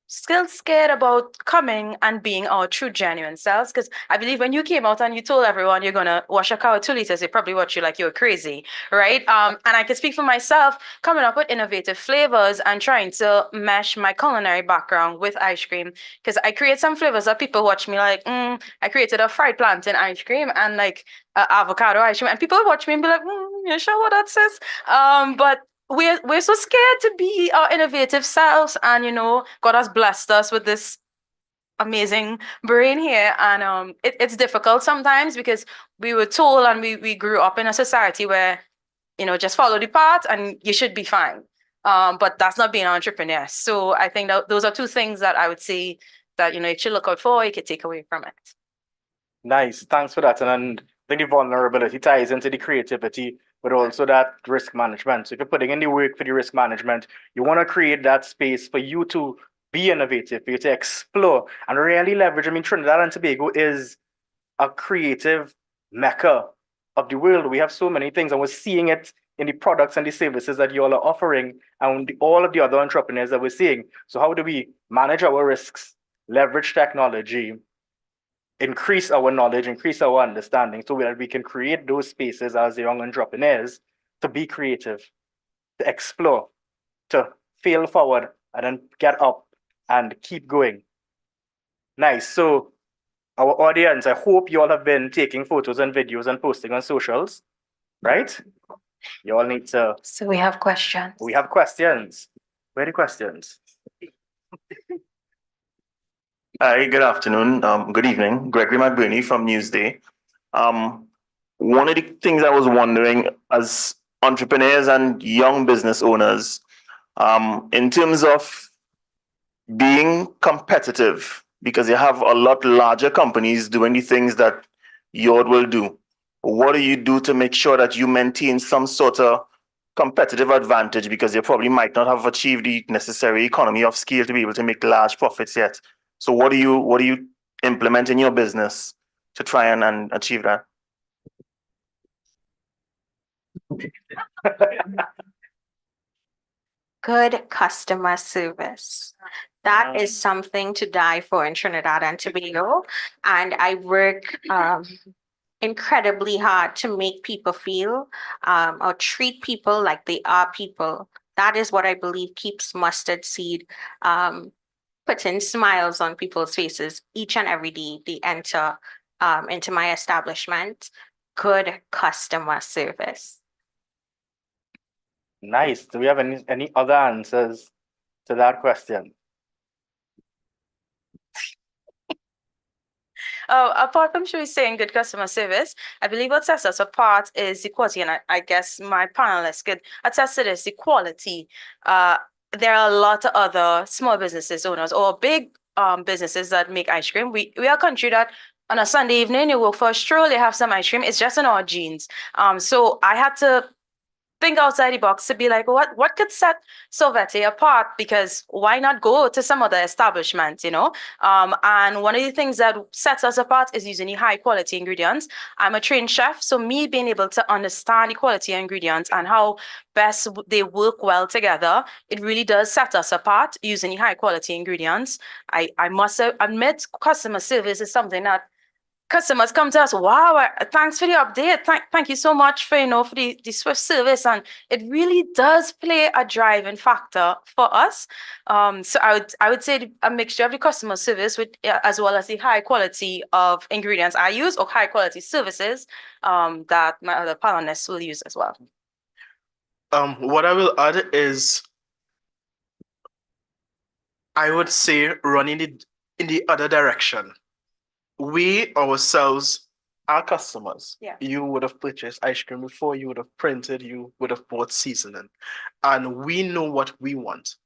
scared about coming and being our true genuine selves, because I believe when you came out and you told everyone you're gonna wash a cow with 2 liters, they probably watched you like you're crazy, right? And I can speak for myself, coming up with innovative flavors and trying to mesh my culinary background with ice cream, because I create some flavors that people watch me like, I created a fried plantain ice cream and like avocado ice cream, and people watch me and be like, you sure what that says? But we're so scared to be our innovative selves, and God has blessed us with this amazing brain here, and it's difficult sometimes because we were told and we grew up in a society where just follow the path and you should be fine, but that's not being an entrepreneur. So I think that those are two things that I would say that you should look out for, you could take away from it. Nice, thanks for that. And I think the vulnerability ties into the creativity, but also that risk management. So if you're putting in the work for the risk management, you want to create that space for you to be innovative, for you to explore and really leverage. I mean, Trinidad and Tobago is a creative mecca of the world. We have so many things, and we're seeing it in the products and the services that you all are offering, and all of the other entrepreneurs that we're seeing. So how do we manage our risks, leverage technology, increase our knowledge, increase our understanding, so that we can create those spaces as young entrepreneurs to be creative, to explore, to fail forward, and then get up and keep going. Nice. So our audience, I hope you all have been taking photos and videos and posting on socials, right? You all need to. So we have questions. We have questions. Where are the questions? Hi, good afternoon. Good evening. Gregory McBurney from Newsday. One of the things I was wondering, as entrepreneurs and young business owners, in terms of being competitive, because you have a lot larger companies doing the things that your will do. What do you do to make sure that you maintain some sort of competitive advantage, because you probably might not have achieved the necessary economy of scale to be able to make large profits yet? So what do you implement in your business to try and achieve that? Good customer service. That is something to die for in Trinidad and Tobago. And I work incredibly hard to make people feel or treat people like they are people. That is what I believe keeps mustard seed putting smiles on people's faces each and every day they enter into my establishment. Good customer service. Nice. Do we have any other answers to that question? Oh, apart from Shui saying good customer service, I believe what sets us apart is the quality, and I guess my panelists could attest to this, the quality. There are a lot of other small businesses owners or big businesses that make ice cream. We are a country that on a Sunday evening, you work for a stroll, you have some ice cream. It's just in our genes. So I had to think outside the box to be like, what could set Solvete apart? Because why not go to some other establishment, And one of the things that sets us apart is using the high quality ingredients. I'm a trained chef, so me being able to understand the quality of ingredients and how best they work well together, it really does set us apart using the high quality ingredients. I must admit, customer service is something that customers come to us, wow, thanks for the update. Thank you so much for, for the swift service. And it really does play a driving factor for us. So I would say a mixture of the customer service with as well as the high quality of ingredients I use or high quality services that my other panelists will use as well. What I will add is, I would say running it in the other direction. We ourselves our customers. Yeah. You would have purchased ice cream before, you would have printed, you would have bought seasoning. And we know what we want.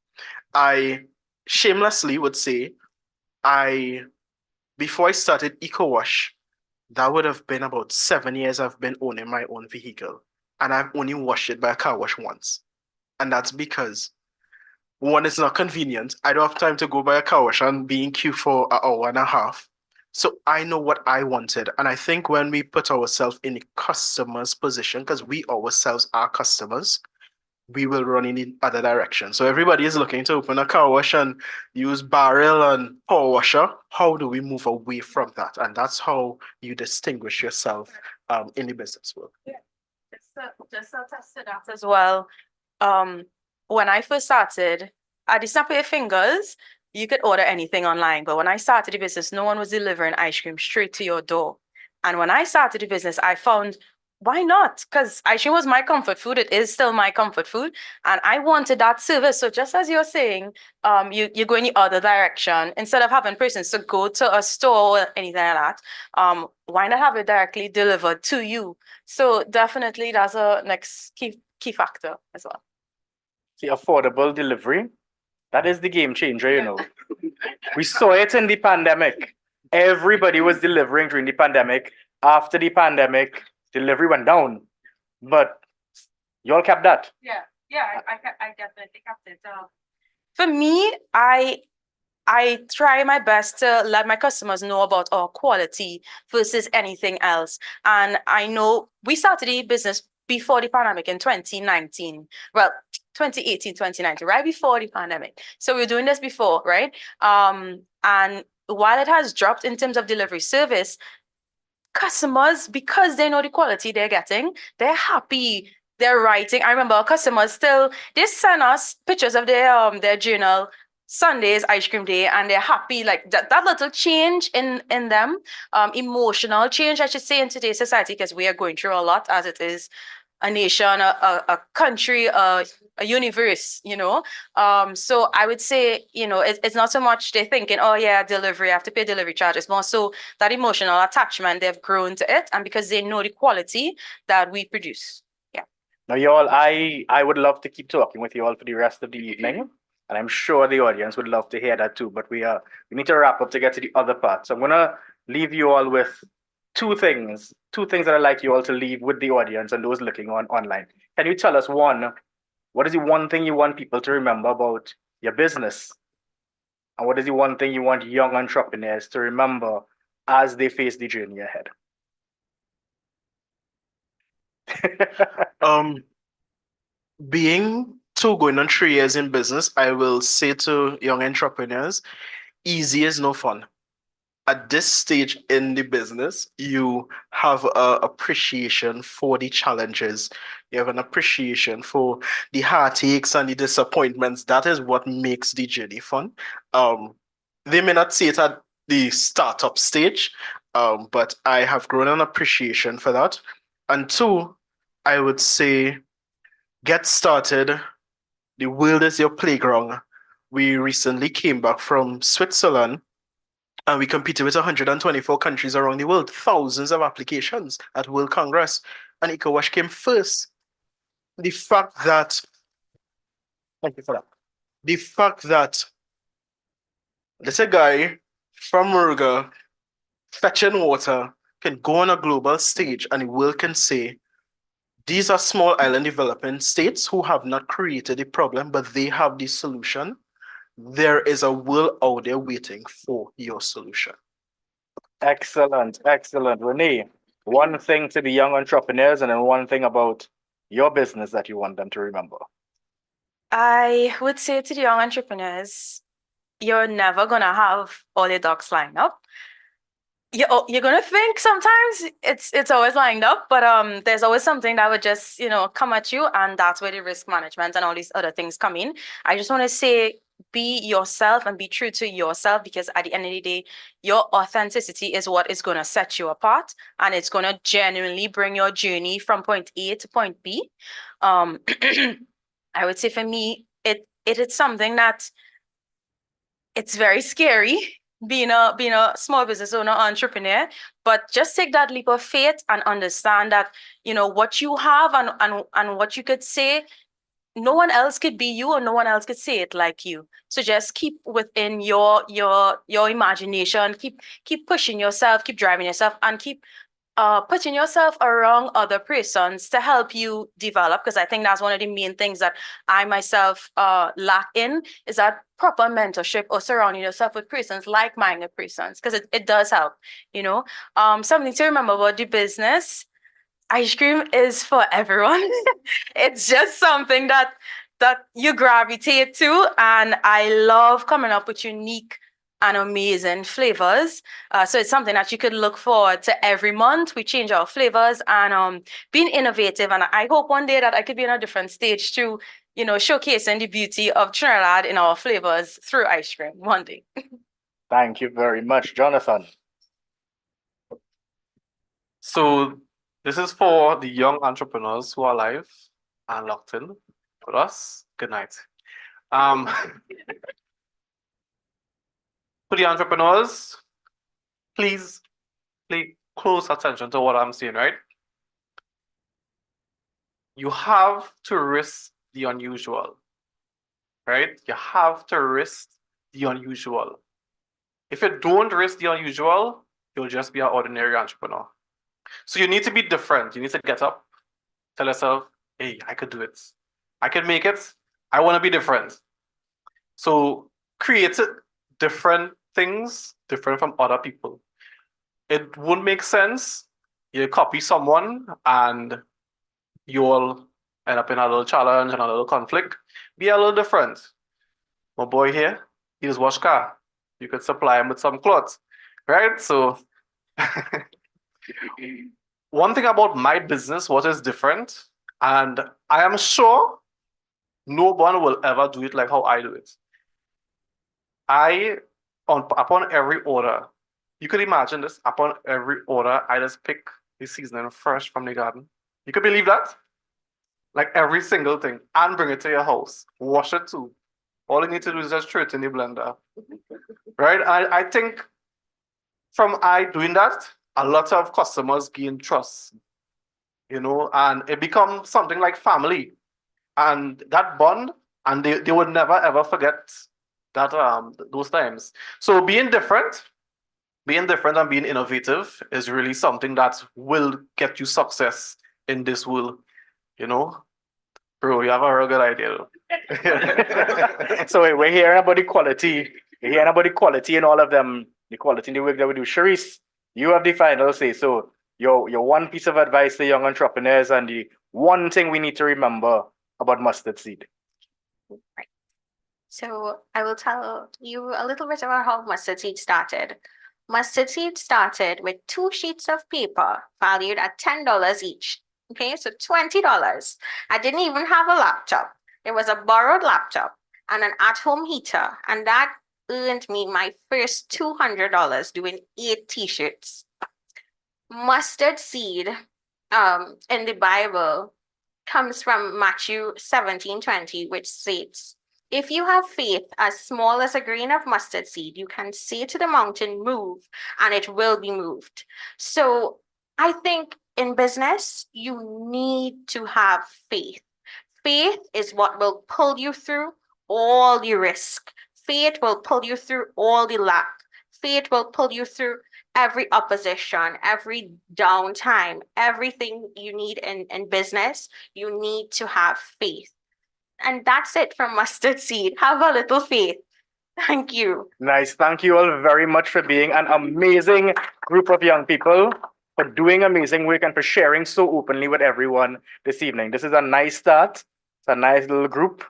I shamelessly would say, before I started Eco Wash, that would have been about 7 years I've been owning my own vehicle. And I've only washed it by a car wash once. And that's because one, it's not convenient. I don't have time to go by a car wash and be in queue for an hour and a half. So I know what I wanted. And I think when we put ourselves in the customer's position, because we ourselves are customers, we will run in the other direction. So everybody is looking to open a car wash and use barrel and power washer. How do we move away from that? And that's how you distinguish yourself in the business world. Yeah. Just to attest to that as well. When I first started, at the snap of your fingers, you could order anything online. But when I started the business, no one was delivering ice cream straight to your door. And when I started the business, I found, why not? Because ice cream was my comfort food. It is still my comfort food. And I wanted that service. So just as you're saying, you go in the other direction. Instead of having persons to go to a store or anything like that, why not have it directly delivered to you? So definitely that's a next key factor as well. The affordable delivery, that is the game changer, you know. We saw it in the pandemic. Everybody was delivering during the pandemic. After the pandemic, delivery went down. But y'all kept that. Yeah, I definitely kept it. For me, I try my best to let my customers know about our quality versus anything else. And I know we started the business before the pandemic in 2019. Well, 2018, 2019, right before the pandemic. So we were doing this before, right? And while it has dropped in terms of delivery service, customers, because they know the quality they're getting, they're happy. They're writing. I remember customers still, they send us pictures of their journal, Sunday's ice cream day, and they're happy. Like that little change in them, emotional change, I should say, in today's society, because we are going through a lot as it is a nation, a country, a universe, you know. So I would say, you know, it's not so much they're thinking, oh yeah, delivery, I have to pay delivery charges. More so that emotional attachment, they've grown to it, and because they know the quality that we produce. Yeah. Now, y'all, I would love to keep talking with you all for the rest of the evening. And I'm sure the audience would love to hear that too. But we need to wrap up to get to the other part. So I'm gonna leave you all with two things that I'd like you all to leave with the audience and those looking online. Can you tell us, one, what is the one thing you want people to remember about your business? And what is the one thing you want young entrepreneurs to remember as they face the journey ahead? Being going on 3 years in business, I will say to young entrepreneurs, easy is no fun. At this stage in the business, you have an appreciation for the challenges. You have an appreciation for the heartaches and the disappointments. That is what makes the journey fun. They may not see it at the startup stage, but I have grown an appreciation for that. And two, I would say, get started. The world is your playground. We recently came back from Switzerland and we competed with 124 countries around the world, thousands of applications at World Congress, and EcoWash came first. The fact that, thank you for that. The fact that there's a guy from Murga fetching water can go on a global stage and the world can say, these are small island developing states who have not created the problem, but they have the solution. There is a world out there waiting for your solution. Excellent, excellent. Renee, one thing to the young entrepreneurs and then one thing about your business that you want them to remember. I would say to the young entrepreneurs, you're never gonna have all your ducks lined up. You're gonna think sometimes it's always lined up, but there's always something that would just, you know, come at you, and that's where the risk management and all these other things come in. I just want to say, be yourself and be true to yourself, because at the end of the day, your authenticity is what is gonna set you apart, and it's gonna genuinely bring your journey from point A to point B. I would say for me, it is something that it's very scary. being a small business owner, entrepreneur, but just take that leap of faith and understand that, you know, what you have and what you could say, no one else could be you, or no one else could say it like you. So just keep within your imagination, keep pushing yourself, keep driving yourself, and keep putting yourself around other persons to help you develop, because I think that's one of the main things that I myself lack in, is that proper mentorship, or surrounding yourself with persons, like-minded persons, because it does help, you know. Something to remember about the business: ice cream is for everyone. It's just something that you gravitate to, and I love coming up with unique and amazing flavors. So it's something that you could look forward to every month. We change our flavors and being innovative. And I hope one day that I could be on a different stage too, you know, showcasing the beauty of Trinidad in our flavors through ice cream one day. Thank you very much, Jonathan. So this is for the young entrepreneurs who are live and locked in with us. Good night. For the entrepreneurs, please pay close attention to what I'm saying, right? You have to risk the unusual, right? You have to risk the unusual. If you don't risk the unusual, you'll just be an ordinary entrepreneur. So you need to be different. You need to get up, tell yourself, hey, I could do it. I can make it. I want to be different. So create different things, different from other people. It wouldn't make sense. You copy someone and you all end up in a little challenge and a little conflict. Be a little different. My boy here, he just wash car. You could supply him with some clothes, right? So one thing about my business, what is different, and I am sure no one will ever do it like how I do it. Upon every order, you could imagine this, upon every order, I just pick the seasoning fresh from the garden. You could believe that? Like every single thing, and bring it to your house. Wash it too. All you need to do is just throw it in the blender. Right? I think from I doing that, a lot of customers gain trust, you know, and it becomes something like family. And that bond, and they would never ever forget that those times. So being different and being innovative is really something that will get you success in this world, you know. Bro, you have a real good idea though. So we're hearing about the quality. We're hearing about the quality in all of them, the quality in the work that we do. Sharice, you have the final say. So your one piece of advice to young entrepreneurs and the one thing we need to remember about mustard seed. Right. So I will tell you a little bit about how mustard seed started. Mustard seed started with 2 sheets of paper valued at $10 each. Okay, so $20. I didn't even have a laptop. It was a borrowed laptop and an at-home heater, and that earned me my first $200 doing 8 t-shirts. Mustard seed in the Bible comes from Matthew 17:20, which states, if you have faith as small as a grain of mustard seed, you can say to the mountain, move, and it will be moved. So I think in business, you need to have faith. Faith is what will pull you through all the risk. Faith will pull you through all the lack. Faith will pull you through every opposition, every downtime, everything you need in business. You need to have faith. And that's it from Mustard Seed. Have a little faith. Thank you. Nice. Thank you all very much for being an amazing group of young people, for doing amazing work, and for sharing so openly with everyone this evening. This is a nice start. It's a nice little group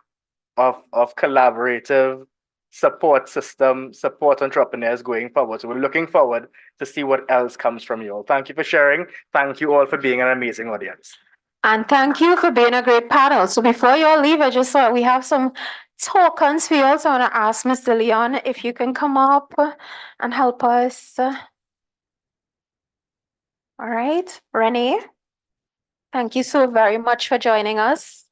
of collaborative support system, support entrepreneurs going forward. So we're looking forward to see what else comes from you all. Thank you for sharing. Thank you all for being an amazing audience. And thank you for being a great panel. So before you all leave, I just thought we have some tokens for you all. So I want to ask Mr. Leon if you can come up and help us. All right, Renee, thank you so very much for joining us.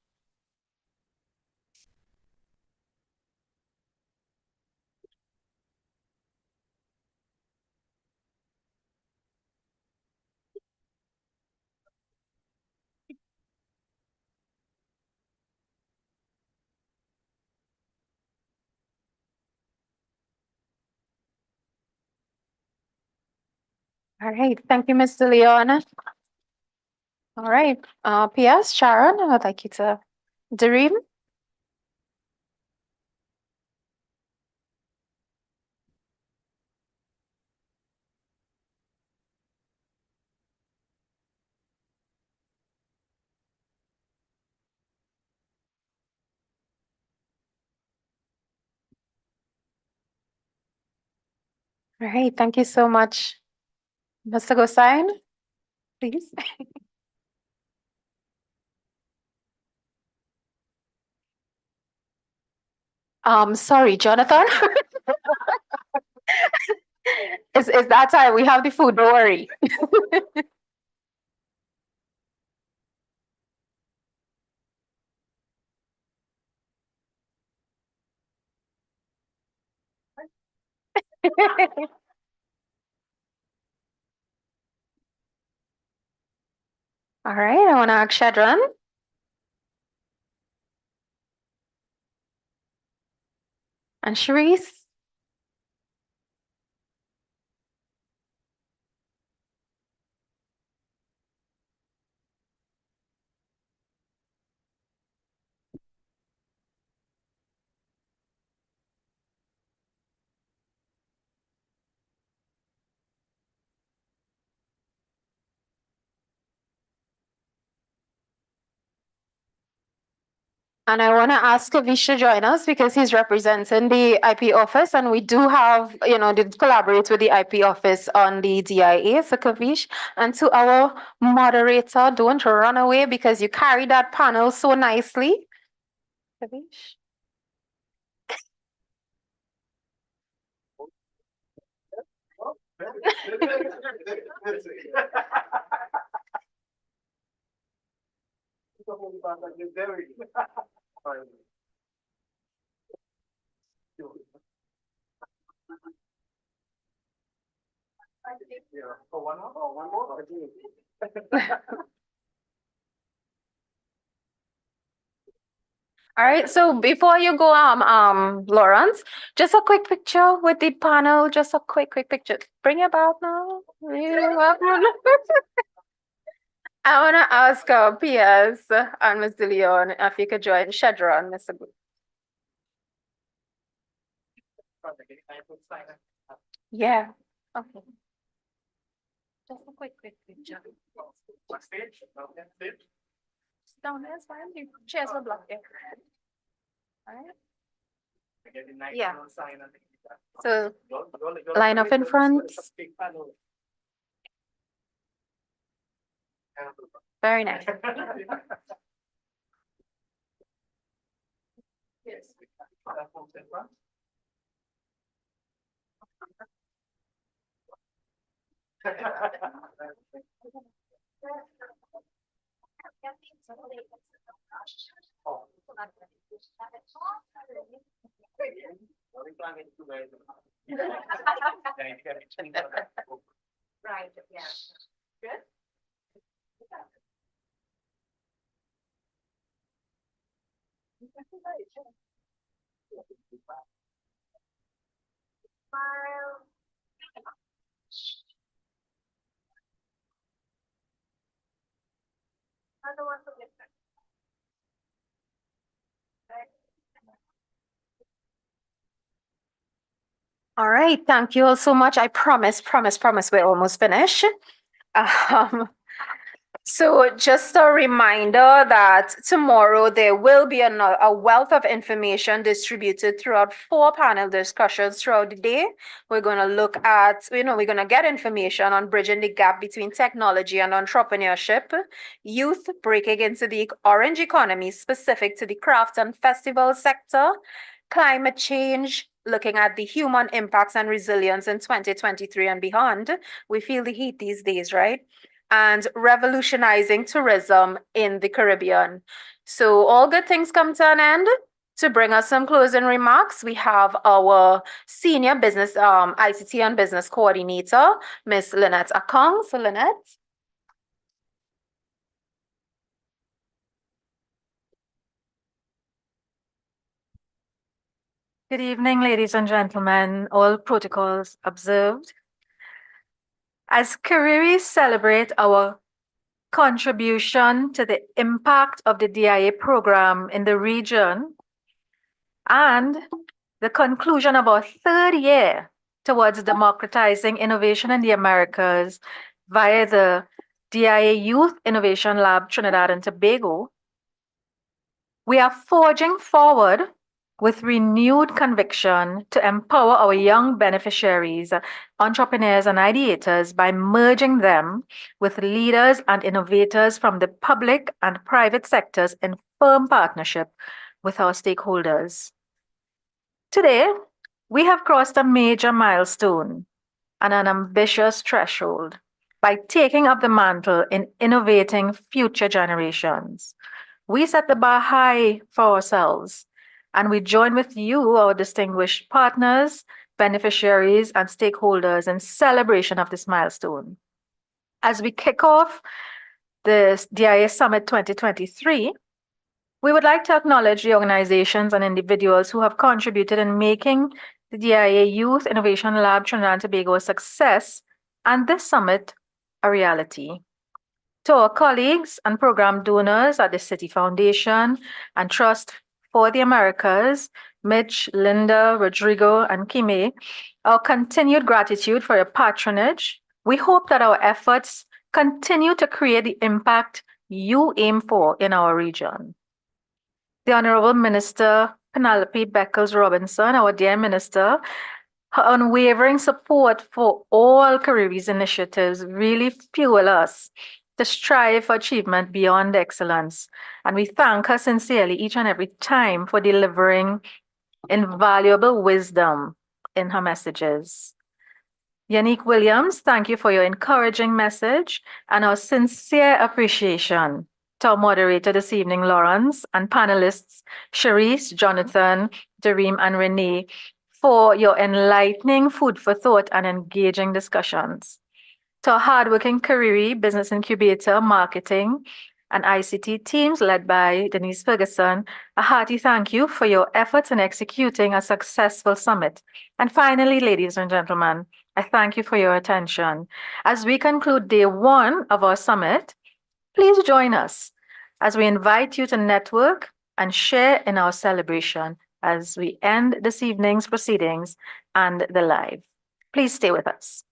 All right, thank you, Mr. Leon. All right, PS, Sharon, I would like you to Dareem. All right, thank you so much. Mr. Gosain, please. Sorry, Jonathan. Is that time? We have the food, don't worry. All right, I want to ask Shadran. And Sharice. And I want to ask Kavish to join us because he's representing the IP office, and we do have, to collaborate with the IP office on the DIA. So Kavish, and to our moderator, don't run away because you carry that panel so nicely. Kavish. All right, so before you go, Lawrence, just a quick picture with the panel, just a quick picture. Bring it back now. I want to ask PS and Mr. Leon if you could join Shadron, Mr. Good. Yeah. Okay. Just a quick picture. Down there is fine. The chairs will block it. All right. Yeah. So line up in front. Very nice. Yes. Right, yeah. Good. All right, thank you all so much. I promise, we're almost finished. So just a reminder that tomorrow there will be a wealth of information distributed throughout 4 panel discussions throughout the day. We're going to look at, we're going to get information on bridging the gap between technology and entrepreneurship, youth breaking into the orange economy specific to the craft and festival sector, climate change, looking at the human impacts and resilience in 2023 and beyond. We feel the heat these days, right? And revolutionizing tourism in the Caribbean. So all good things come to an end. To bring us some closing remarks, we have our senior business ICT and business coordinator, Miss Lynette Akong. So Lynette. Good evening, ladies and gentlemen. All protocols observed. As Kariri celebrate our contribution to the impact of the DIA program in the region and the conclusion of our third year towards democratizing innovation in the Americas via the DIA Youth Innovation Lab Trinidad and Tobago, we are forging forward with renewed conviction to empower our young beneficiaries, entrepreneurs, and ideators by merging them with leaders and innovators from the public and private sectors in firm partnership with our stakeholders. Today, we have crossed a major milestone and an ambitious threshold by taking up the mantle in innovating future generations. We set the bar high for ourselves, and we join with you, our distinguished partners, beneficiaries, and stakeholders in celebration of this milestone. As we kick off the DIA Summit 2023, we would like to acknowledge the organizations and individuals who have contributed in making the DIA Youth Innovation Lab Trinidad and Tobago a success and this summit a reality. To our colleagues and program donors at the City Foundation and Trust for the Americas, Mitch, Linda, Rodrigo, and Kime, our continued gratitude for your patronage. We hope that our efforts continue to create the impact you aim for in our region. The Honorable Minister Penelope Beckles Robinson, our dear Minister, her unwavering support for all Caribbean's initiatives really fuel us to strive for achievement beyond excellence. And we thank her sincerely each and every time for delivering invaluable wisdom in her messages. Yannick Williams, thank you for your encouraging message and our sincere appreciation to our moderator this evening, Lawrence, and panelists, Cherise, Jonathan, Dareem, and Renee, for your enlightening food for thought and engaging discussions. To our hardworking Kariri Business Incubator, Marketing, and ICT teams led by Denise Ferguson, a hearty thank you for your efforts in executing a successful summit. And finally, ladies and gentlemen, I thank you for your attention. As we conclude day one of our summit, please join us as we invite you to network and share in our celebration as we end this evening's proceedings and the live. Please stay with us.